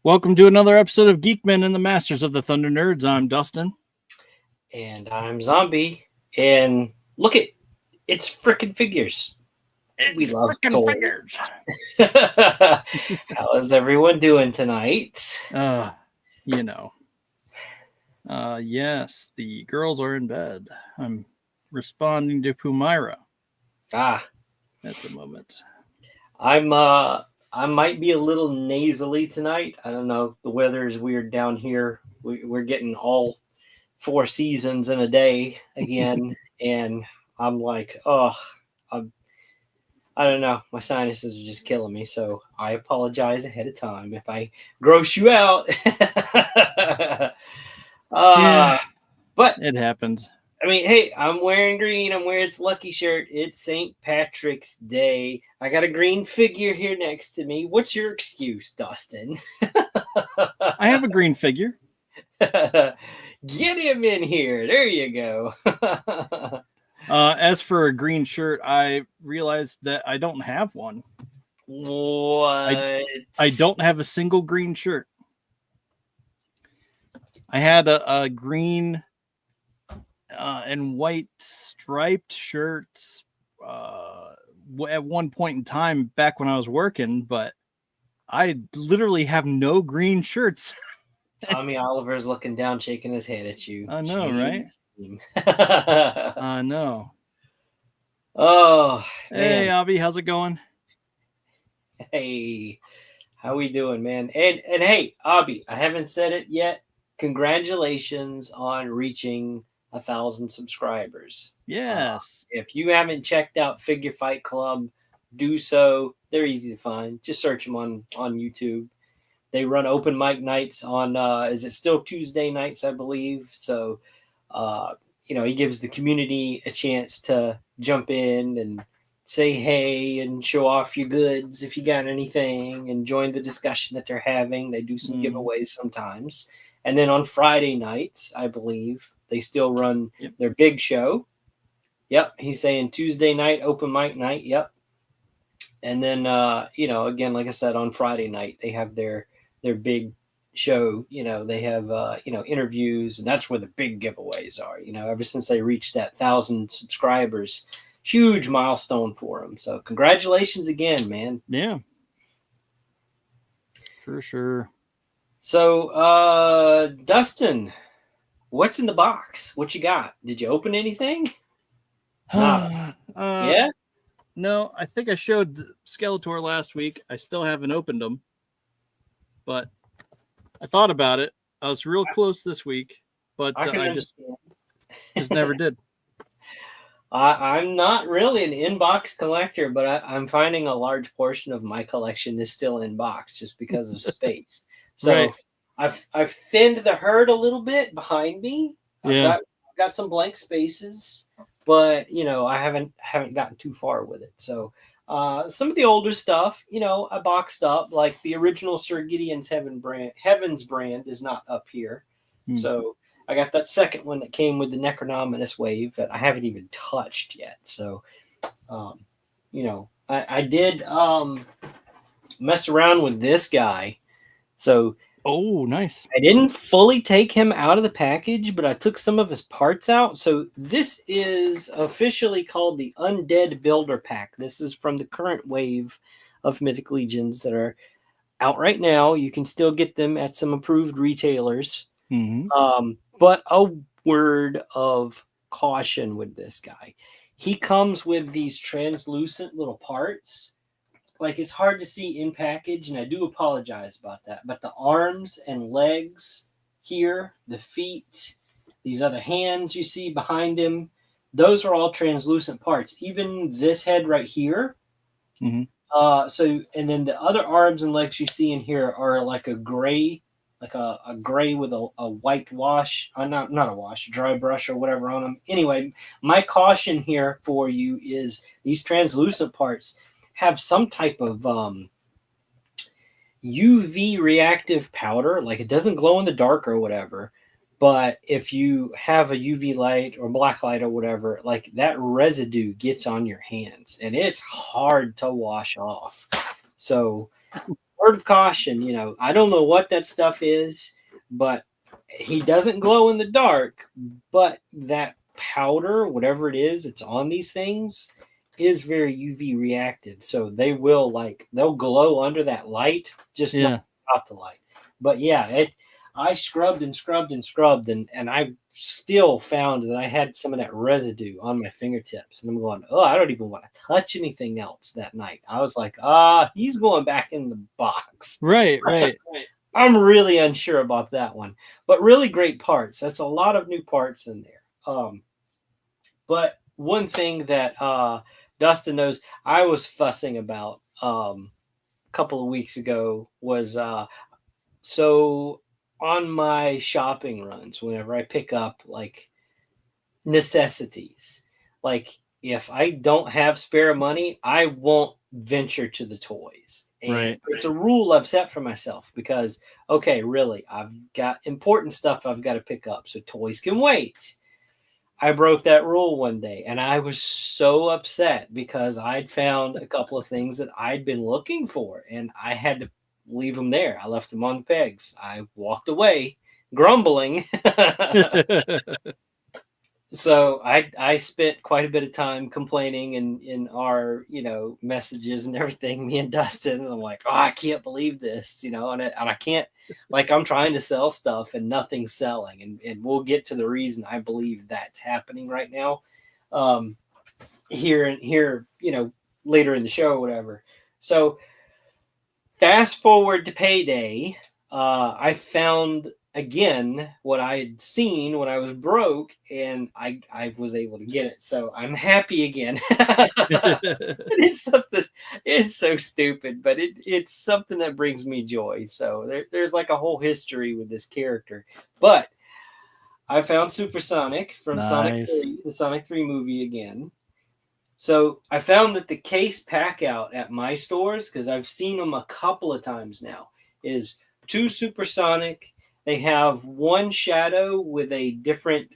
Welcome to another episode of Geek-Men and the Masters of the Thunder Nerds. I'm Dustin. And I'm Zombie. And look at it's frickin' figures. We love frickin' toys. figures. How is everyone doing tonight? Yes, the girls are in bed. I'm responding to Pumaira Ah, at the moment. I might be a little nasally tonight. I don't know. The weather is weird down here. We're getting all 4 seasons in a day again, and I'm like, I don't know. My sinuses are just killing me, so I apologize ahead of time if I gross you out. Yeah, But it happens. I mean, hey, I'm wearing green. I'm wearing its lucky shirt. It's St. Patrick's Day. I got a green figure here next to me. What's your excuse, Dustin? I have a green figure. Get him in here. There you go. As for a green shirt, I realized that I don't have one. What? I don't have a single green shirt. I had a green and white striped shirt at one point in time back when I was working, but I literally have no green shirts. Tommy Oliver's looking down, shaking his head at you. I know, right? I know. Oh, Hey, man. Abby, how's it going? Hey, how we doing, man? And hey, Abby, I haven't said it yet. Congratulations on reaching 1,000 subscribers. Yes. If you haven't checked out Figure Fight Club, do so. They're easy to find. Just search them on YouTube. They run open mic nights on is it still Tuesday nights, I believe. So he gives the community a chance to jump in and say hey and show off your goods if you got anything and join the discussion that they're having. They do some giveaways sometimes. And then on Friday nights, I believe, they still run their big show. Yep, he's saying Tuesday night, open mic night. Yep. And then again, like I said, on Friday night, they have their big show. They have interviews, and that's where the big giveaways are. Ever since they reached that 1,000 subscribers, huge milestone for them. So congratulations again, man. Yeah, for sure. So Dustin, what's in the box? What you got? Did you open anything? Yeah. No, I think I showed Skeletor last week. I still haven't opened them, but I thought about it. I was real close this week, but I just never did. I'm not really an in-box collector, but I'm finding a large portion of my collection is still in box just because of space. So right. I've thinned the herd a little bit behind me. I've got some blank spaces, but I haven't gotten too far with it. So some of the older stuff, I boxed up, like the original Sir Gideon's Heavens brand is not up here. So I got that second one that came with the Necronominous wave that I haven't even touched yet. So, I did mess around with this guy. So, oh, nice. I didn't fully take him out of the package, but I took some of his parts out. So this is officially called the Undead Builder Pack. This is from the current wave of Mythic Legions that are out right now. You can still get them at some approved retailers. But a word of caution with this guy. He comes with these translucent little parts. Like, it's hard to see in package, and I do apologize about that. But the arms and legs here, the feet, these other hands you see behind him, those are all translucent parts. Even this head right here. And then the other arms and legs you see in here are like a gray, like a gray with a white wash, not a wash, dry brush or whatever on them. Anyway, my caution here for you is these translucent parts have some type of UV reactive powder. Like, it doesn't glow in the dark or whatever, but if you have a UV light or black light or whatever, like, that residue gets on your hands and it's hard to wash off. So word of caution, I don't know what that stuff is, but he doesn't glow in the dark, but that powder, whatever it is, it's on these things is very UV reactive. So they'll glow under that light, just not out the light. But yeah, I scrubbed and scrubbed and scrubbed, and I still found that I had some of that residue on my fingertips. And I'm going, oh, I don't even want to touch anything else that night. I was like, he's going back in the box. Right. I'm really unsure about that one. But really great parts. That's a lot of new parts in there. But one thing that Dustin knows I was fussing about a couple of weeks ago was so on my shopping runs, whenever I pick up like necessities, like if I don't have spare money, I won't venture to the toys. And it's a rule I've set for myself because, okay, really, I've got important stuff I've got to pick up, so toys can wait. I broke that rule one day and I was so upset because I'd found a couple of things that I'd been looking for and I had to leave them there. I left them on the pegs. I walked away grumbling. So I spent quite a bit of time complaining in our, messages and everything, me and Dustin. And I'm like, I can't believe this, and I can't, like, I'm trying to sell stuff and nothing's selling. And we'll get to the reason I believe that's happening right now here, later in the show or whatever. So fast forward to payday, I found again what I had seen when I was broke, and I was able to get it. So I'm happy again. It's so stupid, but it's something that brings me joy. So there's like a whole history with this character. But I found Supersonic from Sonic 3, the Sonic 3 movie again. So I found that the case pack out at my stores, because I've seen them a couple of times now, is 2 Supersonic. They have 1 Shadow with a different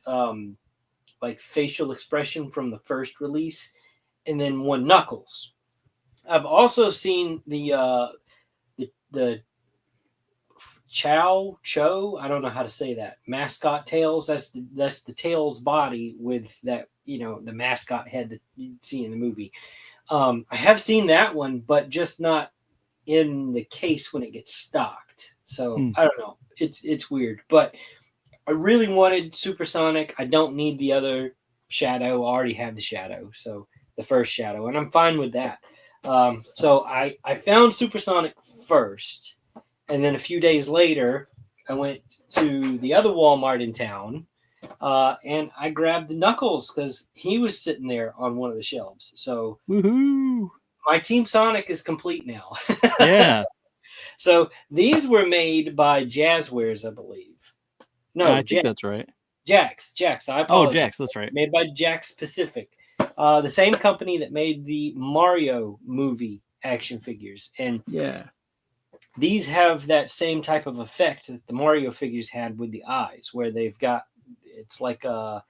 like facial expression from the first release, and then 1 Knuckles. I've also seen the Cho, I don't know how to say that, mascot Tails. That's the Tails body with that, the mascot head that you see in the movie. I have seen that one, but just not in the case when it gets stocked. So I don't know. It's weird, but I really wanted Supersonic. I don't need the other Shadow. I already have the Shadow, so the first Shadow, and I'm fine with that. So I found Supersonic first, and then a few days later, I went to the other Walmart in town, and I grabbed Knuckles because he was sitting there on one of the shelves. So woohoo! My Team Sonic is complete now. Yeah. So these were made by Jazzwares, I believe. No, I think that's right. Jax. I apologize. Jax, that's right. Made by Jax Pacific, the same company that made the Mario movie action figures. And these have that same type of effect that the Mario figures had with the eyes, where they've got, it's like a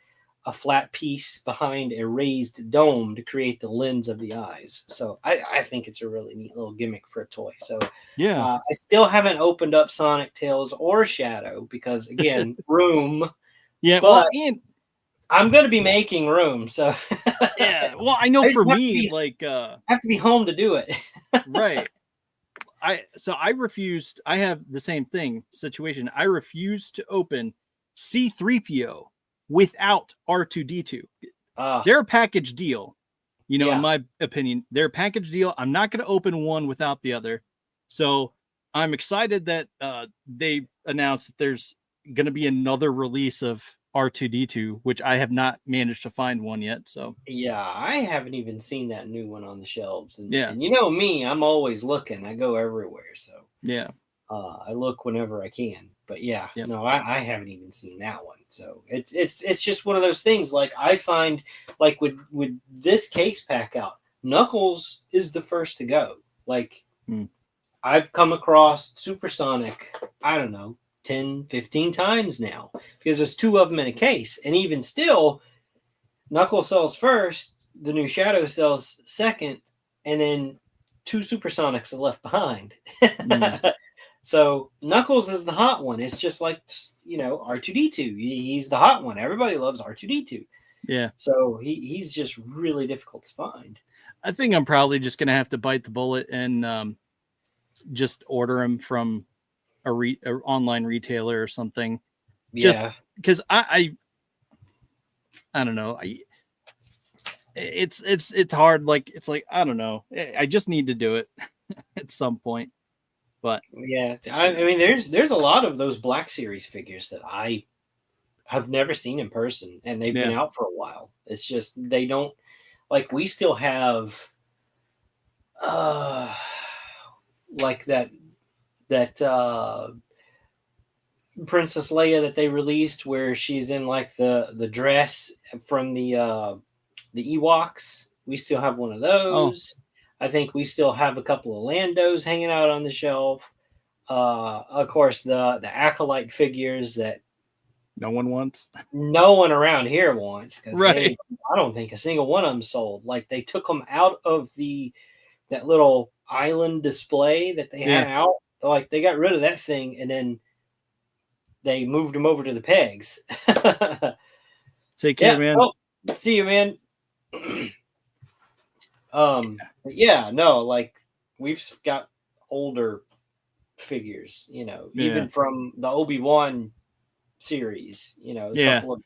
flat piece behind a raised dome to create the lens of the eyes. So I think it's a really neat little gimmick for a toy. So I still haven't opened up Sonic, Tails, or Shadow because, again, room. Yeah, but and I'm going to be making room. So well, I know for me, I have to be home to do it. Right. I refused. I have the same situation. I refused to open C-3PO without R2-D2. They're a package deal, in my opinion. They're a package deal. I'm not going to open one without the other. So I'm excited that they announced that there's going to be another release of R2-D2, which I have not managed to find one yet. So I haven't even seen that new one on the shelves. And you know me, I'm always looking. I go everywhere. So I look whenever I can. But no, I haven't even seen that one. So it's just one of those things. Like I find, like with this case pack out, Knuckles is the first to go. Like I've come across Supersonic, I don't know, 10, 15 times now because there's 2 of them in a case. And even still, Knuckles sells first, the new Shadow sells second, and then 2 Supersonics are left behind. Mm. So Knuckles is the hot one. It's just like, R2D2. He's the hot one. Everybody loves R2D2. Yeah. So he's just really difficult to find. I think I'm probably just gonna have to bite the bullet and just order him from a online retailer or something. Just Yeah. because I don't know. It's hard. Like it's like I don't know. I just need to do it at some point. But yeah, I mean, there's a lot of those Black Series figures that I have never seen in person, and they've been yeah, out for a while. It's just they don't like. We still have like that Princess Leia that they released, where she's in like the dress from the Ewoks. We still have one of those. I think we still have a couple of Landos hanging out on the shelf. Of course, the Acolyte figures that no one wants. no one around here wants, because Right. I don't think a single one of them sold. Like they took them out of that little island display that they had out. Like they got rid of that thing, and then they moved them over to the pegs. Take care, man. Well, see you, man. Yeah, no, like we've got older figures, even from the Obi-Wan series, a couple of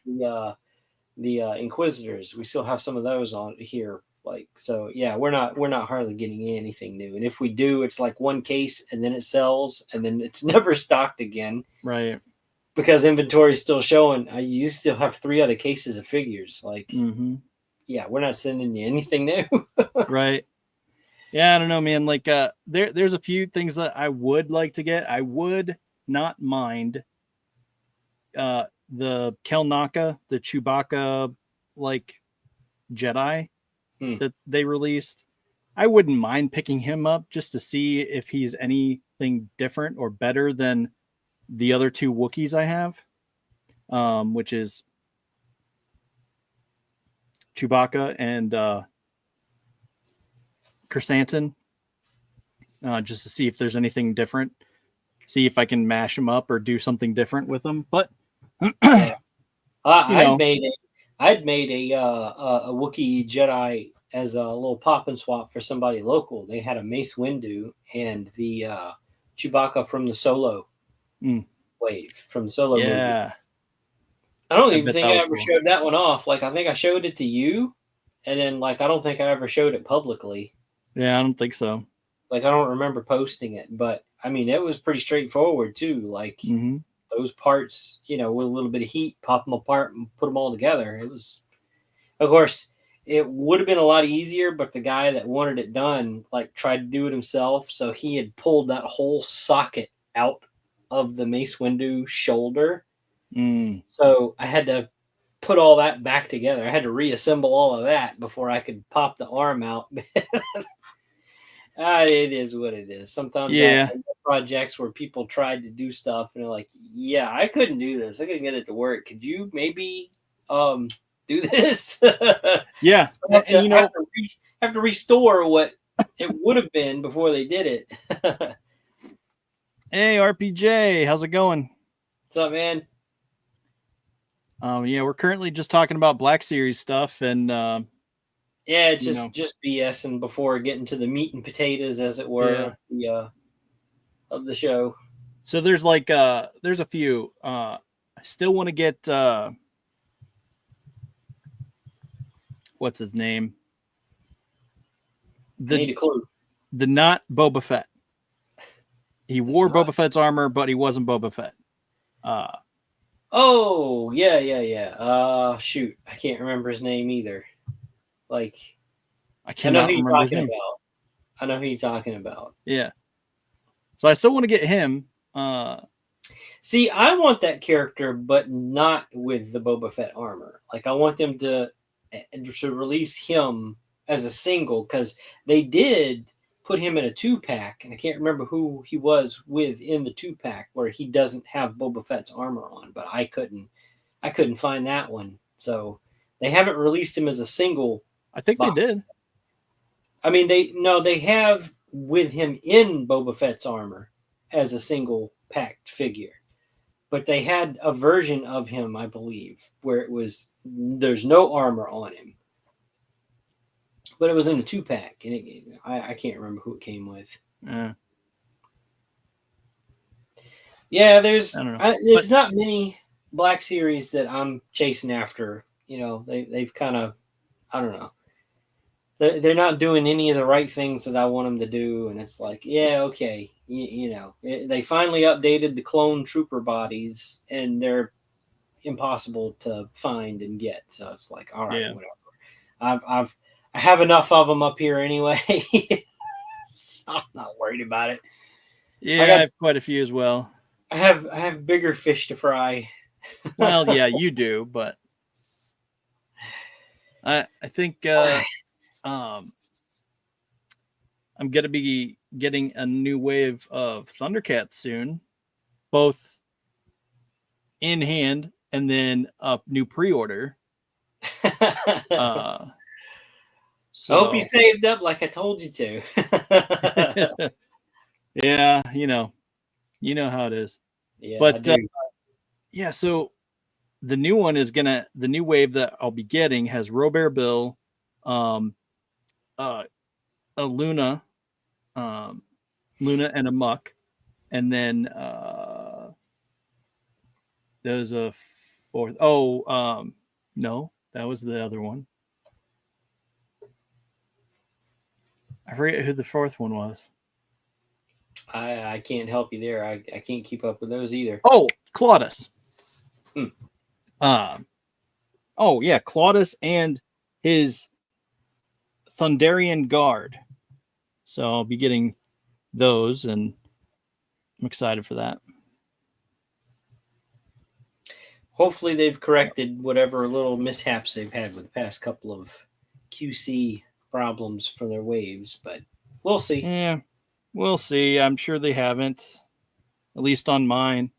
the Inquisitors. We still have some of those on here. Like, so yeah, we're not hardly getting anything new. And if we do, it's like one case and then it sells and then it's never stocked again. Right. Because inventory is still showing. You still have 3 other cases of figures. Like, yeah, we're not sending you anything new. Right. Yeah, I don't know, man. Like, there's a few things that I would like to get. I would not mind the Kelnaka, the Chewbacca, like Jedi that they released. I wouldn't mind picking him up just to see if he's anything different or better than the other 2 Wookiees I have, which is Chewbacca and Chrysanthemum, just to see if there's anything different. See if I can mash them up or do something different with them. But yeah. I'd made a Wookiee Jedi as a little pop and swap for somebody local. They had a Mace Windu and the Chewbacca from the Solo wave, from the Solo movie. I don't even think I ever showed that one off. Like, I think I showed it to you, and then like I don't think I ever showed it publicly. Yeah, I don't think so. Like, I don't remember posting it, but I mean, it was pretty straightforward too. Like those parts, with a little bit of heat, pop them apart and put them all together. It was, of course, it would have been a lot easier, but the guy that wanted it done, like, tried to do it himself. So he had pulled that whole socket out of the Mace Windu shoulder. So I had to put all that back together. I had to reassemble all of that before I could pop the arm out. It is what it is. Sometimes I have projects where people tried to do stuff and they're like, yeah, I couldn't do this. I couldn't get it to work. Could you maybe do this? Yeah. So have to restore what it would have been before they did it. Hey, RPJ, how's it going? What's up, man? Yeah, we're currently just talking about Black Series stuff and just BSing before getting to the meat and potatoes, as it were, of the show. So there's like there's a few. I still want to get what's his name? I need a clue. The not Boba Fett. He wore Boba Fett's armor, but he wasn't Boba Fett. Oh, yeah. Shoot, I can't remember his name either. Like, I know who you're talking about. I know who you're talking about. Yeah. So I still want to get him. See, I want that character, but not with the Boba Fett armor. Like, I want them to release him as a single, because they did put him in a 2-pack, and I can't remember who he was with in the 2-pack where he doesn't have Boba Fett's armor on, but I couldn't find that one. So they haven't released him as a single. I think they did. I mean, they have with him in Boba Fett's armor as a single packed figure. But they had a version of him, I believe, where there's no armor on him. But it was in a 2-pack, and I can't remember who it came with. Yeah, there's not many Black Series that I'm chasing after. They've kind of, I don't know. They're not doing any of the right things that I want them to do, and it's like, yeah, okay, they finally updated the clone trooper bodies, and they're impossible to find and get. So it's like, all right, whatever. I have enough of them up here anyway. So I'm not worried about it. Yeah, I have quite a few as well. I have bigger fish to fry. Well, yeah, you do, but I think I'm gonna be getting a new wave of Thundercats soon, both in hand and then a new pre-order. So. I hope you saved up like I told you to. Yeah, you know how it is. Yeah, but yeah, so the new one is the new wave that I'll be getting has Robert Bill, a Luna, Luna and a Muck, and then there's a fourth. Oh, no, that was the other one. I forget who the fourth one was. I can't help you there. I can't keep up with those either. Oh, Claudus. Oh yeah, Claudus and his Thunderian Guard. So I'll be getting those, and I'm excited for that. Hopefully they've corrected whatever little mishaps they've had with the past couple of QC problems for their waves, but we'll see. Yeah, we'll see. I'm sure they haven't, at least on mine.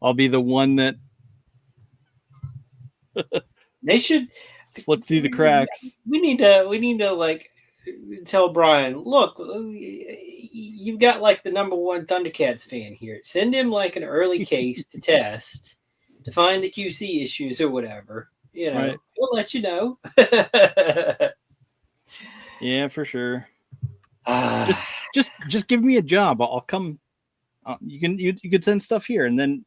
I'll be the one that they should slip through the cracks. We need to like tell Brian, look, you've got like the #1 Thundercats fan here. Send him like an early case to test to find the QC issues or whatever. Right. We'll let you know. Yeah, for sure. Just give me a job. I'll come. You could send stuff here, and then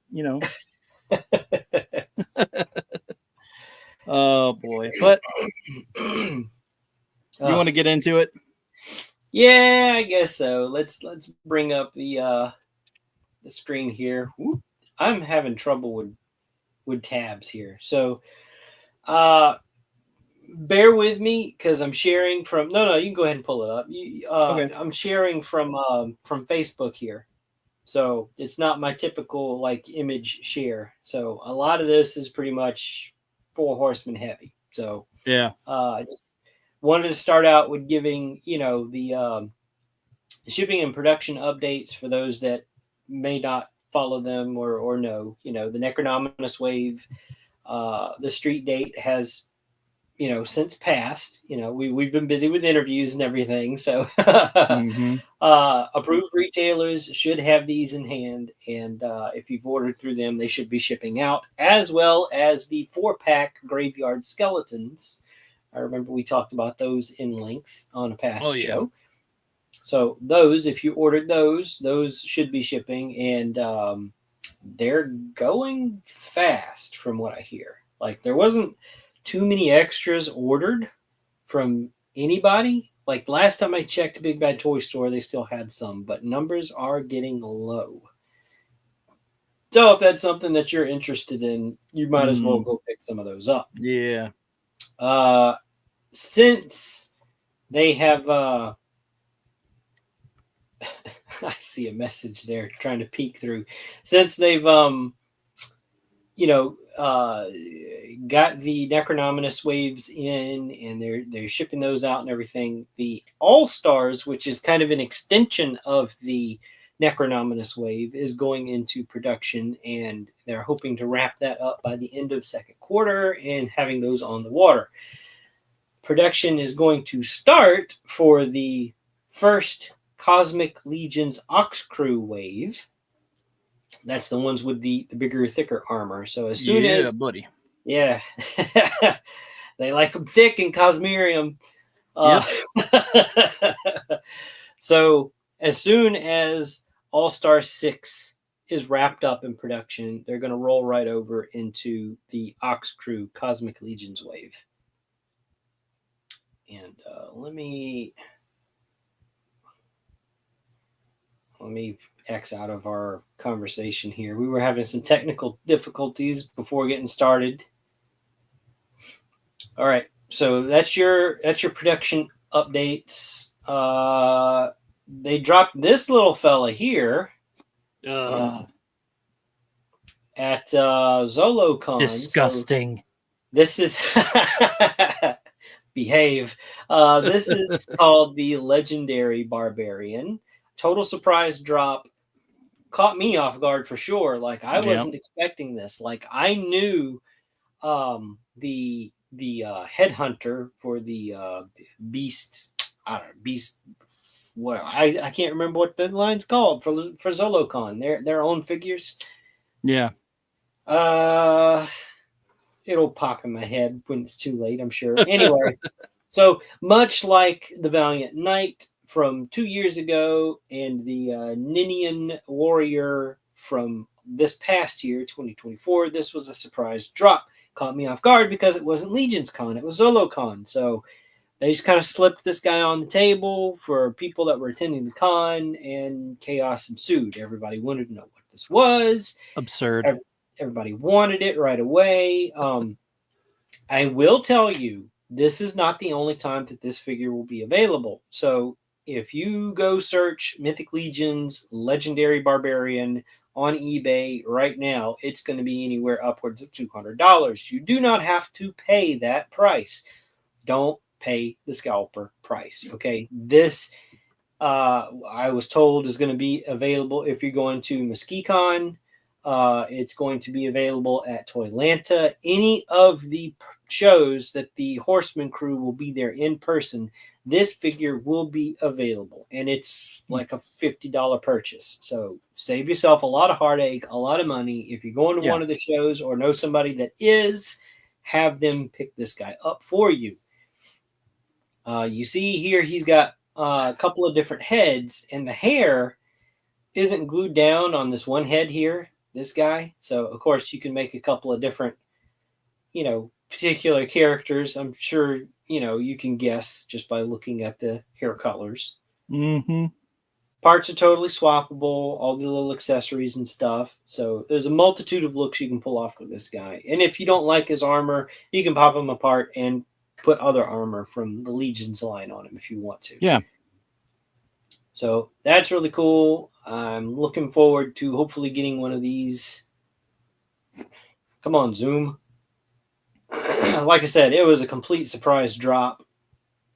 Oh boy! But you want to get into it? Yeah, I guess so. Let's bring up the screen here. I'm having trouble with tabs here, so bear with me because I'm sharing from. No, you can go ahead and pull it up. Okay. I'm sharing from Facebook here, so it's not my typical like image share. So a lot of this is pretty much 4 Horsemen heavy. So yeah, I just wanted to start out with giving the shipping and production updates for those that may not follow them or know. The Necronominous wave, the street date has since passed. We've been busy with interviews and everything, so approved retailers should have these in hand, and if you've ordered through them, they should be shipping out, as well as the 4-pack Graveyard Skeletons. I remember we talked about those in length on a past show. So those, if you ordered those should be shipping, and they're going fast from what I hear. Like, there wasn't too many extras ordered from anybody. Like, last time I checked Big Bad Toy Store, they still had some, but numbers are getting low. So if that's something that you're interested in, you might as well go pick some of those up. Yeah. Since they have I see a message there trying to peek through. Since they've got the Necronominous waves in, and they're shipping those out and everything, the All-Stars, which is kind of an extension of the Necronominous wave, is going into production, and they're hoping to wrap that up by the end of second quarter and having those on the water. Production is going to start for the first Cosmic Legion's Ox Crew wave. That's the ones with the bigger, thicker armor. So as soon as, buddy. Yeah, they like them thick in Cosmerium. Yep. So as soon as All-Star 6 is wrapped up in production, they're going to roll right over into the Ox Crew Cosmic Legions wave. And let me X out of our conversation here. We were having some technical difficulties before getting started. All right, so that's your production updates. They dropped this little fella here at ZoloCon. Disgusting. So this is behave. This is called the Legendary Barbarian. Total surprise drop. Caught me off guard for sure. Like I wasn't expecting this. Like I knew the headhunter for the beast. I don't know, beast. Well, I can't remember what the line's called for ZoloCon. Their own figures. Yeah. It'll pop in my head when it's too late, I'm sure. Anyway, so much like the Valiant Knight from 2 years ago and the Ninian Warrior from this past year, 2024, this was a surprise drop. Caught me off guard because it wasn't Legion's Con, it was ZoloCon. So they just kind of slipped this guy on the table for people that were attending the con, and chaos ensued. Everybody wanted to know what this was. Absurd. Everybody wanted it right away. I will tell you, this is not the only time that this figure will be available. So if you go search Mythic Legion's Legendary Barbarian on eBay right now, it's going to be anywhere upwards of $200. You do not have to pay that price. Don't pay the scalper price. Okay. This, I was told, is going to be available if you're going to MuskeeCon. It's going to be available at Toylanta. Any of the shows that the Horseman crew will be there in person, this figure will be available, and it's like a $50 purchase. So save yourself a lot of heartache, a lot of money. If you're going to one of the shows or know somebody that is, have them pick this guy up for you. You see here, he's got a couple of different heads, and the hair isn't glued down on this one head here, this guy. So, of course, you can make a couple of different, particular characters. I'm sure, you can guess just by looking at the hair colors. Mm-hmm. Parts are totally swappable, all the little accessories and stuff. So there's a multitude of looks you can pull off with this guy. And if you don't like his armor, you can pop him apart and put other armor from the Legion's line on him if you want to. Yeah. So that's really cool. I'm looking forward to hopefully getting one of these. Come on, Zoom. Like I said, it was a complete surprise drop,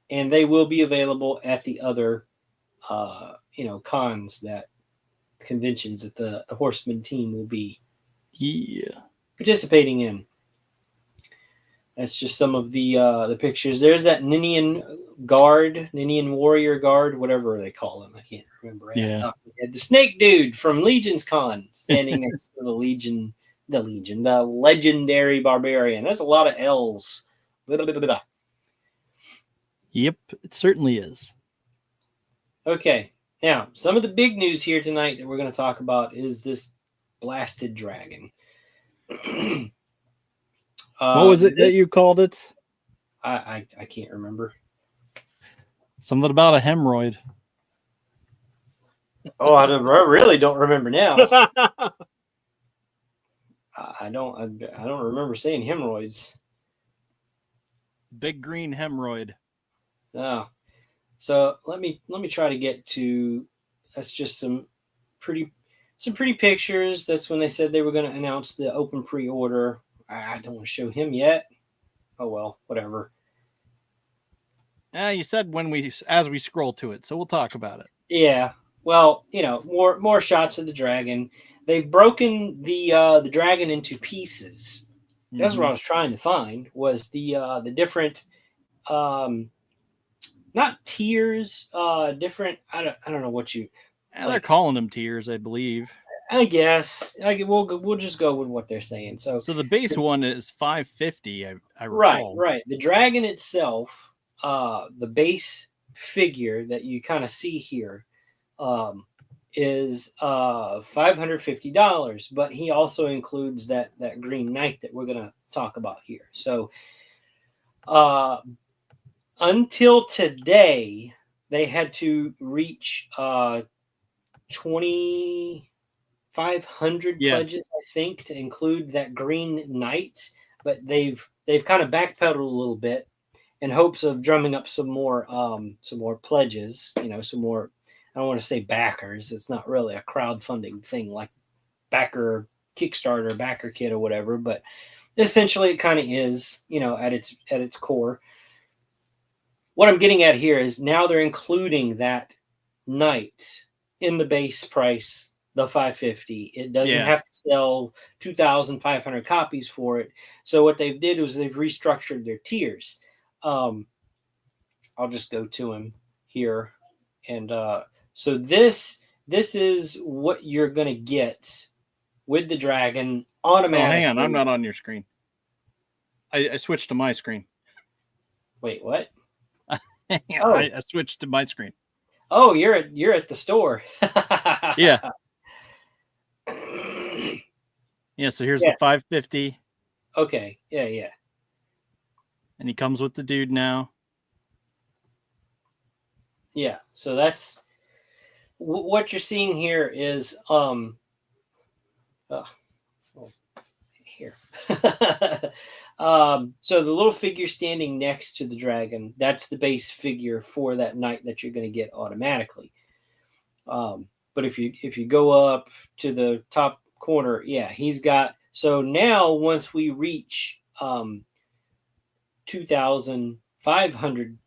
and they will be available at the other, cons, that conventions that the Horseman team will be participating in. That's just some of the pictures. There's that Ninian Warrior Guard, whatever they call him. I can't remember. The snake dude from Legion's Con standing next to the Legendary Barbarian. That's a lot of L's. Yep, it certainly is. Okay, now some of the big news here tonight that we're going to talk about is this blasted dragon. What was it that you called it? I can't remember. Something about a hemorrhoid. Oh, I really don't remember now. I don't remember saying hemorrhoids. Big green hemorrhoid. Oh. So let me try to get to. That's just some pretty pictures. That's when they said they were going to announce the open pre-order. I don't want to show him yet. Oh well, whatever. You said as we scroll to it, so we'll talk about it. Yeah. Well, more shots of the dragon. They've broken the dragon into pieces. That's what I was trying to find, was the different not tiers, different. I don't know what you. And they're calling them tiers, I believe. I guess we'll just go with what they're saying. So the base one is $550. I recall. Right. The dragon itself, the base figure that you kind of see here, is $550. But he also includes that Green Knight that we're gonna talk about here. So, until today, they had to reach 2,500 pledges, I think, to include that Green Knight. But they've kind of backpedaled a little bit in hopes of drumming up some more pledges. Some more. I don't want to say backers. It's not really a crowdfunding thing like backer Kickstarter, backer kit, or whatever. But essentially, it kind of is. At its core. What I'm getting at here is now they're including that Knight in the base price, the $550. It doesn't have to sell 2,500 copies for it. So what they did was they've restructured their tiers. I'll just go to him here, and so this is what you're gonna get with the dragon automatically. Oh, hang on, I'm not on your screen. I switched to my screen. Wait, what? I switched to my screen. Oh, you're at the store. Yeah. Yeah, so here's the $550. Okay. Yeah. And he comes with the dude now. Yeah. So that's what you're seeing here is here. So the little figure standing next to the dragon, that's the base figure for that knight that you're going to get automatically. But if you go up to the top corner, he's got. So now once we reach 2,500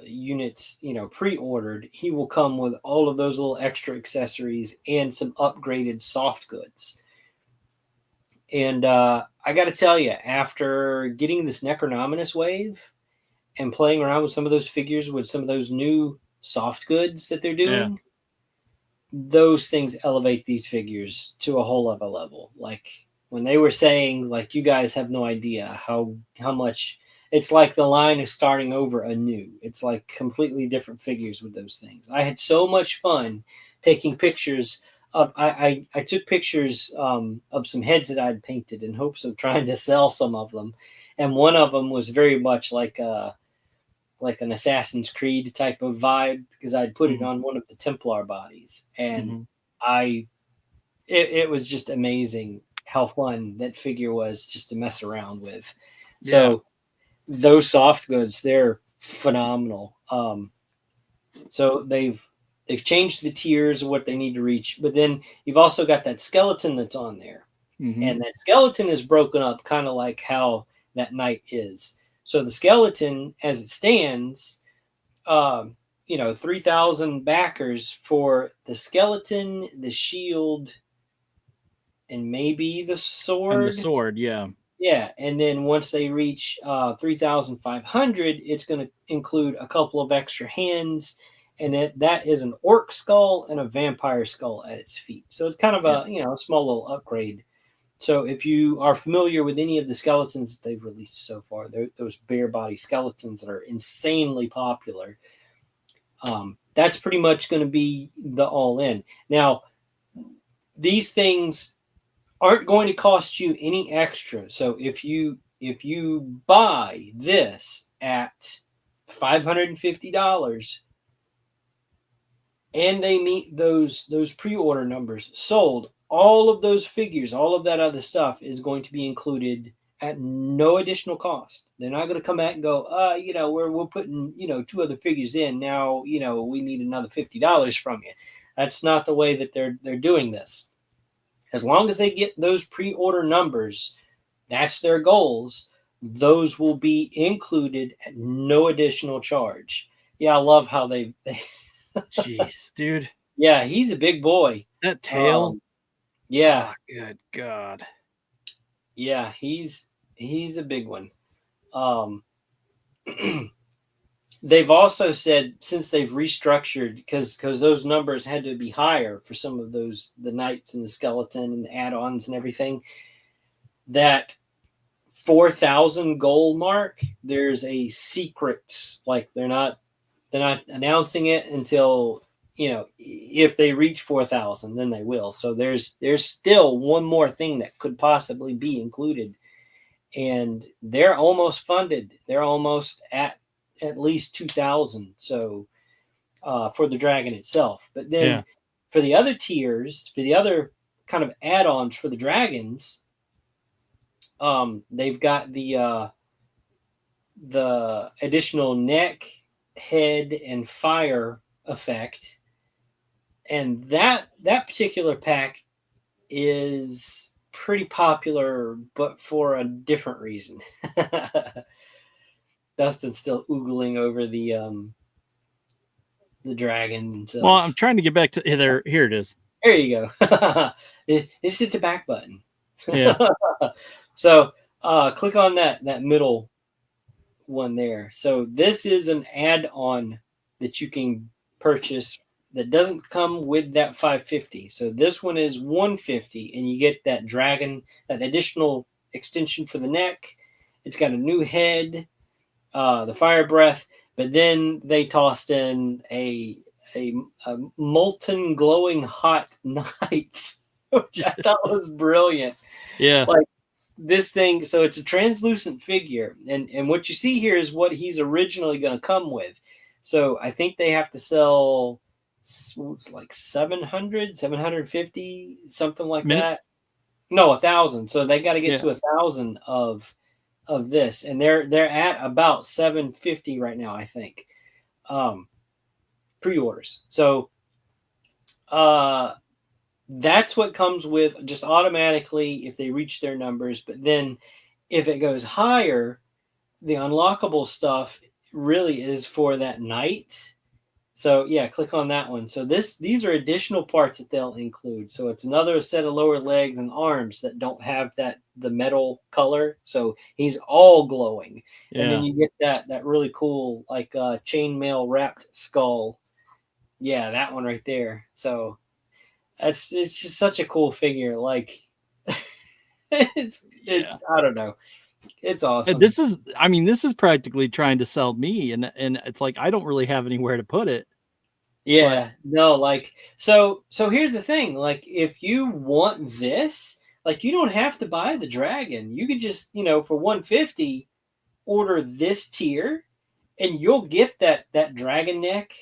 units, pre-ordered, he will come with all of those little extra accessories and some upgraded soft goods. And I got to tell you, after getting this Necronominus wave and playing around with some of those figures with some of those new soft goods that they're doing, those things elevate these figures to a whole other level. Like when they were saying, like, you guys have no idea how much it's like the line is starting over anew. It's like completely different figures with those things. I had so much fun taking pictures. I took pictures of some heads that I'd painted in hopes of trying to sell some of them, and one of them was very much like an Assassin's Creed type of vibe because I'd put it on one of the Templar bodies, and it was just amazing how fun that figure was just to mess around with. So those soft goods, they're phenomenal. So they've changed the tiers of what they need to reach, but then you've also got that skeleton that's on there. And that skeleton is broken up kind of like how that knight is. So the skeleton, as it stands, 3,000 backers for the skeleton, the shield, and maybe the sword. And the sword, yeah. Yeah, and then once they reach 3,500, it's going to include a couple of extra hands, and that is an orc skull and a vampire skull at its feet. So it's kind of a small little upgrade. So if you are familiar with any of the skeletons that they've released so far, those bare body skeletons that are insanely popular, that's pretty much going to be the all in. Now, these things aren't going to cost you any extra. So if you buy this at $550 and they meet those pre-order numbers sold, all of those figures, all of that other stuff is going to be included at no additional cost. They're not going to come out and go, we're putting, 2 other figures in. Now, we need another $50 from you. That's not the way that they're doing this. As long as they get those pre-order numbers, that's their goals, those will be included at no additional charge. Yeah, I love how they Jeez, dude. Yeah, he's a big boy. That tail. Yeah. Oh, good God. Yeah, he's a big one. they've also said since they've restructured, because those numbers had to be higher for some of those, the knights and the skeleton and the add-ons and everything, that 4,000 goal mark, there's a secret, like they're not announcing it until, if they reach 4,000, then they will. So there's still one more thing that could possibly be included, and they're almost funded. They're almost at least 2,000. So for the dragon itself, but then for the other tiers, for the other kind of add-ons for the dragons, they've got the additional neck, head, and fire effect, and that particular pack is pretty popular, but for a different reason. Dustin's still oogling over the dragon himself. Well, I'm trying to get back to there. Here it is. There you go. Just hit the back button. Yeah. So click on that middle one there. So this is an add-on that you can purchase that doesn't come with that 550. So this one is 150, and you get that dragon, that additional extension for the neck. It's got a new head, the fire breath, but then they tossed in a molten glowing hot knight, which I thought was brilliant. Yeah. Like this thing, so it's a translucent figure, and what you see here is what he's originally going to come with. So I think they have to sell like 700, 750, something like that. No, 1,000. So they got to get to 1,000 of this, and they're at about 750 right now, I think. Pre-orders. So that's what comes with just automatically if they reach their numbers. But then if it goes higher, the unlockable stuff really is for that night. So yeah, click on that one. So these are additional parts that they'll include. So it's another set of lower legs and arms that don't have the metal color. So he's all glowing. Yeah. And then you get that really cool like chainmail wrapped skull. Yeah, that one right there. So it's just such a cool figure. Like it's I don't know. It's awesome. This is practically trying to sell me, and it's like I don't really have anywhere to put it. Yeah, no, like so here's the thing. Like if you want this, like you don't have to buy the dragon. You could just, for 150 order this tier and you'll get that dragon neck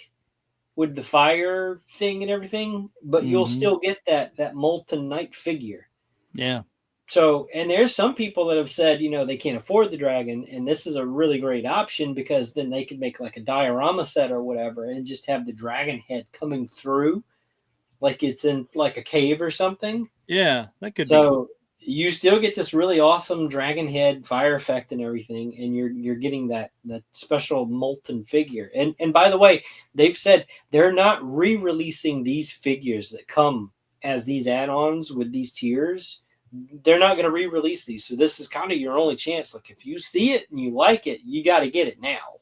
with the fire thing and everything, but you'll still get that molten knight figure. Yeah. So, and there's some people that have said, they can't afford the dragon, and this is a really great option because then they could make like a diorama set or whatever and just have the dragon head coming through like it's in like a cave or something. Yeah, that could be. So you still get this really awesome dragon head fire effect and everything, and you're getting that special molten figure. And by the way, they've said they're not re-releasing these figures that come as these add-ons with these tiers. They're not going to re-release these. So this is kind of your only chance. Like if you see it and you like it, you got to get it now.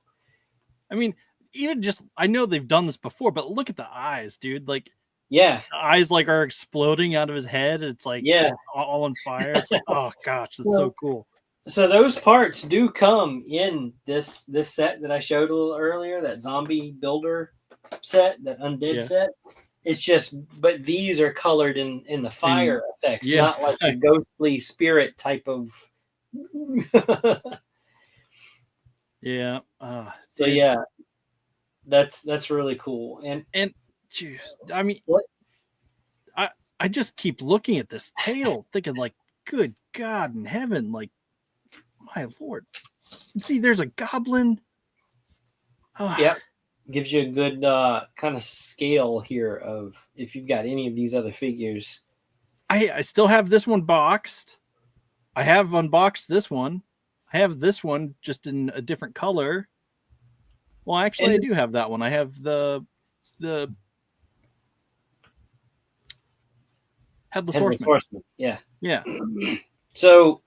I mean, even just, I know they've done this before, but look at the eyes, dude. Like, yeah, the eyes like are exploding out of his head. It's like just all on fire. It's like, oh gosh, that's so cool. So those parts do come in this set that I showed a little earlier, that zombie builder set, that undead set. It's just, but these are colored in the fire effects, not like the ghostly spirit type of. Yeah. So yeah, that's really cool. And geez, I mean, what? I just keep looking at this tail, thinking like, good God in heaven, like, my Lord. And see, there's a goblin. Yep. Gives you a good kind of scale here of if you've got any of these other figures. I still have this one boxed. I have unboxed this one. I have this one just in a different color. Well, actually, I do have that one. I have the Headless Horseman. Yeah. Yeah. So,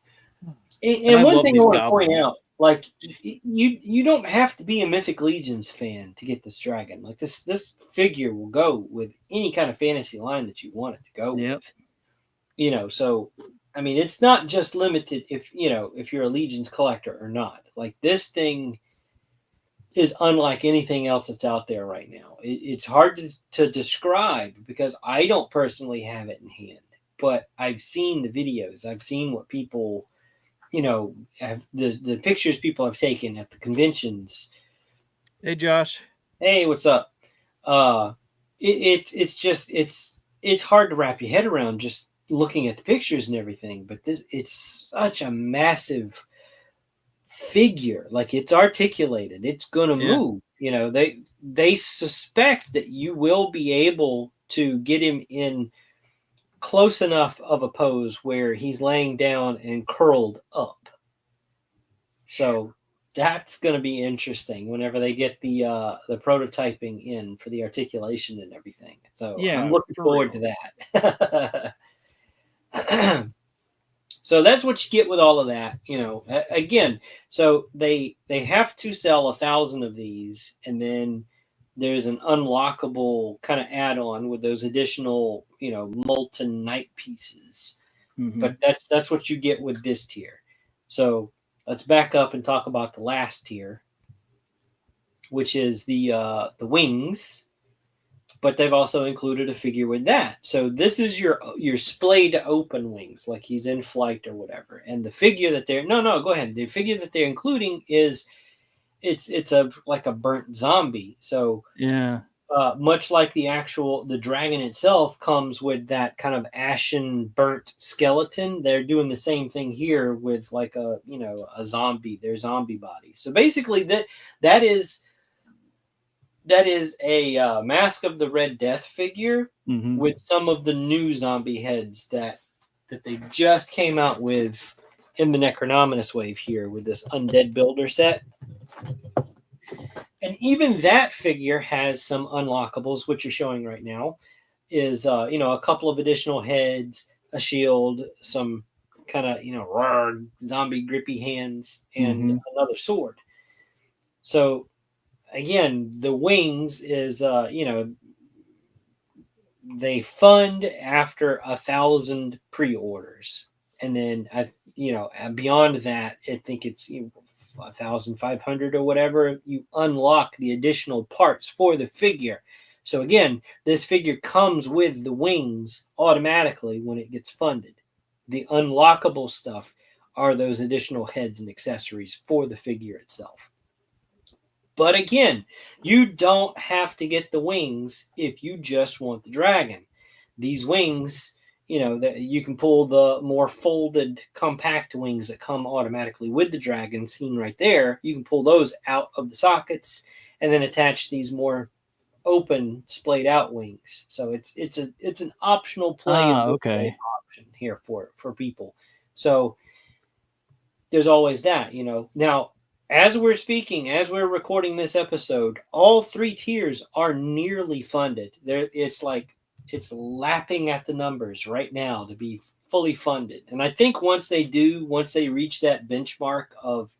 and one thing I want to point out Like you don't have to be a Mythic Legions fan to get this dragon. Like this figure will go with any kind of fantasy line that you want it to go with. You know, so I mean, it's not just limited if you're a Legions collector or not. Like this thing is unlike anything else that's out there right now. It's hard to describe because I don't personally have it in hand, but I've seen the videos. I've seen what people, have the pictures people have taken at the conventions. Hey, Josh. Hey, what's up? It's hard to wrap your head around just looking at the pictures and everything. But it's such a massive figure. Like it's articulated. It's gonna move. You know, they suspect that you will be able to get him in close enough of a pose where he's laying down and curled up. So that's going to be interesting whenever they get the prototyping in for the articulation and everything. So I'm looking forward to that. So that's what you get with all of that. Again, so they have to sell 1,000 of these, and then there's an unlockable kind of add-on with those additional, molten night pieces. Mm-hmm. But that's what you get with this tier. So let's back up and talk about the last tier, which is the wings. But they've also included a figure with that. So this is your splayed open wings, like he's in flight or whatever. And the figure that they're go ahead. The figure that they're including is it's like a burnt zombie. So much like the dragon itself comes with that kind of ashen burnt skeleton. They're doing the same thing here with like a zombie, their zombie body. So basically that is a Mask of the Red Death figure with some of the new zombie heads that they just came out with in the Necronominus wave here with this Undead Builder set. And even that figure has some unlockables, which you're showing right now, is a couple of additional heads, a shield, some kind of zombie grippy hands, and another sword. So again, the wings is they fund after 1,000 pre-orders, and then beyond that, I think it's 1,500 or whatever. You unlock the additional parts for the figure. So again, this figure comes with the wings automatically when it gets funded. The unlockable stuff are those additional heads and accessories for the figure itself. But again, you don't have to get the wings if you just want the dragon. These wings, that you can pull the more folded, compact wings that come automatically with the dragon, seen right there. You can pull those out of the sockets and then attach these more open, splayed out wings. So it's an optional play option here for people. So there's always that, Now, as we're recording this episode, all 3 tiers are nearly funded. It's lapping at the numbers right now to be fully funded. And I think once they reach that benchmark of,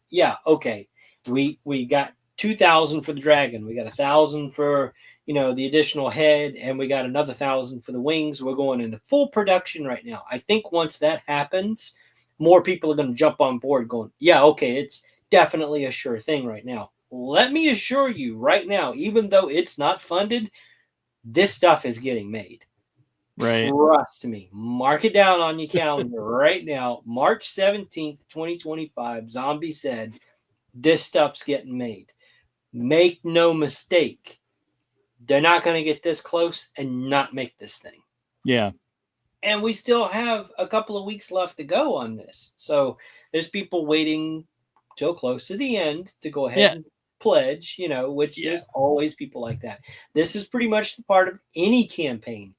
we got 2,000 for the dragon, we got 1,000 for, the additional head, and we got another 1,000 for the wings. We're going into full production right now. I think once that happens, more people are going to jump on board going, it's definitely a sure thing right now. Let me assure you right now, even though it's not funded, this stuff is getting made. Right. Trust me. Mark it down on your calendar right now. March 17th, 2025, Zombie said this stuff's getting made. Make no mistake. They're not going to get this close and not make this thing. Yeah. And we still have a couple of weeks left to go on this. So there's people waiting till close to the end to go ahead and pledge, which there's always people like that. This is pretty much the part of any campaign,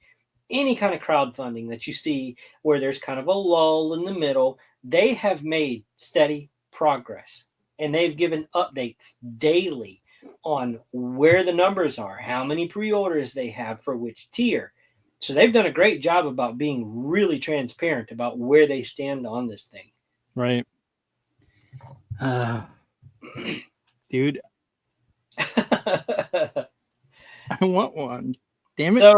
any kind of crowdfunding that you see where there's kind of a lull in the middle. They have made steady progress, and they've given updates daily on where the numbers are, how many pre-orders they have for which tier. So they've done a great job about being really transparent about where they stand on this thing. Right. Dude, I want one. Damn it.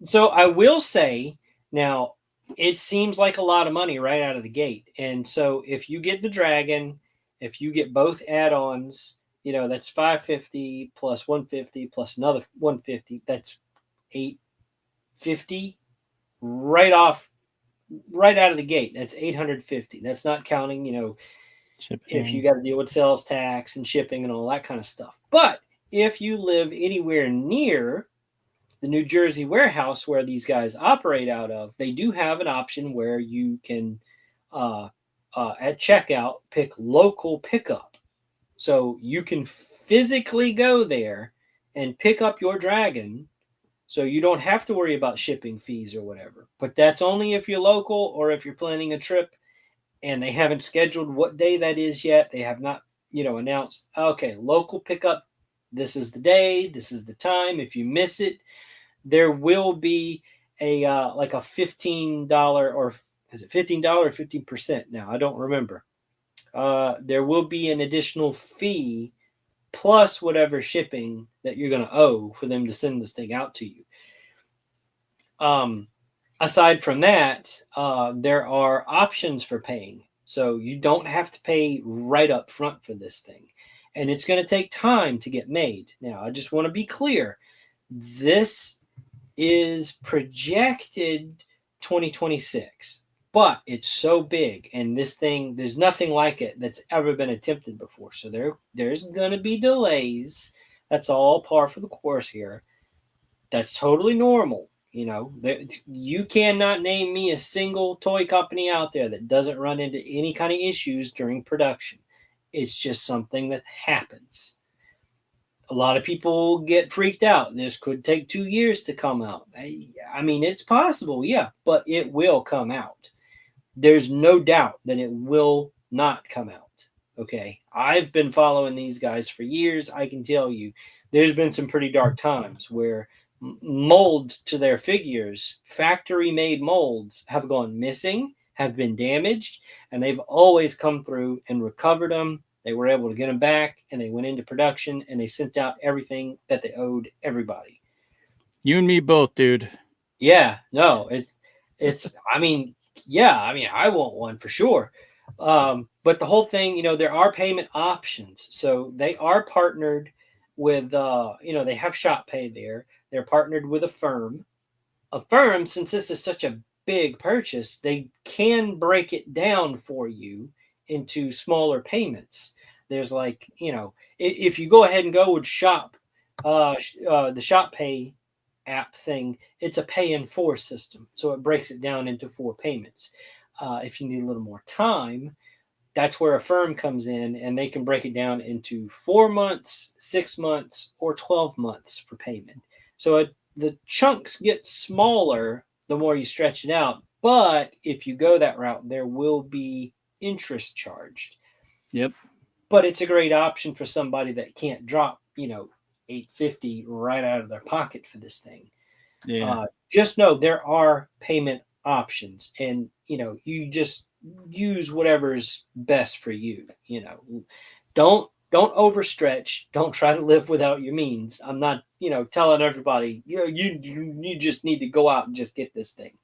So I will say now, it seems like a lot of money right out of the gate. And so if you get the Dragon, if you get both add-ons, that's 550 plus 150 plus another 150. That's 850 right out of the gate. That's 850. That's not counting, if you got to deal with sales tax and shipping and all that kind of stuff. But if you live anywhere near the New Jersey warehouse where these guys operate out of, they do have an option where you can, at checkout, pick local pickup. So you can physically go there and pick up your Dragon. So you don't have to worry about shipping fees or whatever. But that's only if you're local or if you're planning a trip and they haven't scheduled what day that is yet. They have not, announced, okay, local pickup. This is the day. This is the time. If you miss it, there will be a like a $15 or is it $15 or 15% now? I don't remember. There will be an additional fee plus whatever shipping that you're going to owe for them to send this thing out to you. Aside from that, there are options for paying. So you don't have to pay right up front for this thing. And it's going to take time to get made. Now, I just want to be clear. This is projected 2026, but it's so big, and this thing, there's nothing like it that's ever been attempted before. So there's going to be delays. That's all par for the course here. That's totally normal. You cannot name me a single toy company out there that doesn't run into any kind of issues during production. It's just something that happens. A lot of people get freaked out. This could take 2 years to come out. I mean, it's possible, yeah, but it will come out. There's no doubt that it will not come out. Okay. I've been following these guys for years. I can tell you there's been some pretty dark times where molds to their figures, factory made molds, have gone missing, have been damaged, and they've always come through and recovered them. They were able to get them back, and they went into production, and they sent out everything that they owed everybody. You and me both, dude. Yeah, no, I mean, I want one for sure. But the whole thing, there are payment options. So they are partnered with, they have Shop Pay there. They're partnered with a firm. A firm, since this is such a big purchase, they can break it down for you into smaller payments. There's like, if you go ahead and go with the Shop Pay app thing, it's a pay in 4 system. So it breaks it down into 4 payments. If you need a little more time, that's where a firm comes in and they can break it down into 4 months, 6 months, or 12 months for payment. So the chunks get smaller the more you stretch it out. But if you go that route, there will be interest charged. Yep. But it's a great option for somebody that can't drop, $850 right out of their pocket for this thing. Yeah. Just know there are payment options, and you just use whatever's best for you. Don't overstretch. Don't try to live without your means. I'm not, telling everybody, you just need to go out and just get this thing.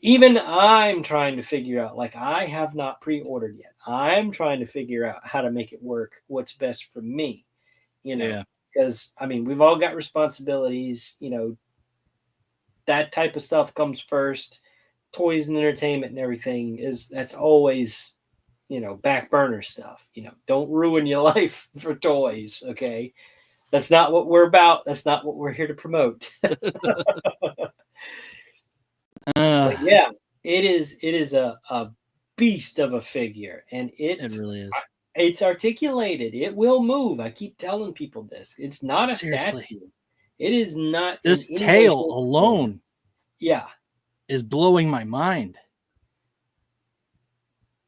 Even I'm trying to figure out, like, I have not pre-ordered yet. I'm trying to figure out how to make it work, what's best for me, because we've all got responsibilities, that type of stuff comes first. Toys and entertainment and everything that's always, back burner stuff. Don't ruin your life for toys. Okay. That's not what we're about. That's not what we're here to promote. But yeah, it is a beast of a figure, and it really is. It's articulated. It will move. I keep telling people this. It's not a statue. It is not. This tail alone, is blowing my mind.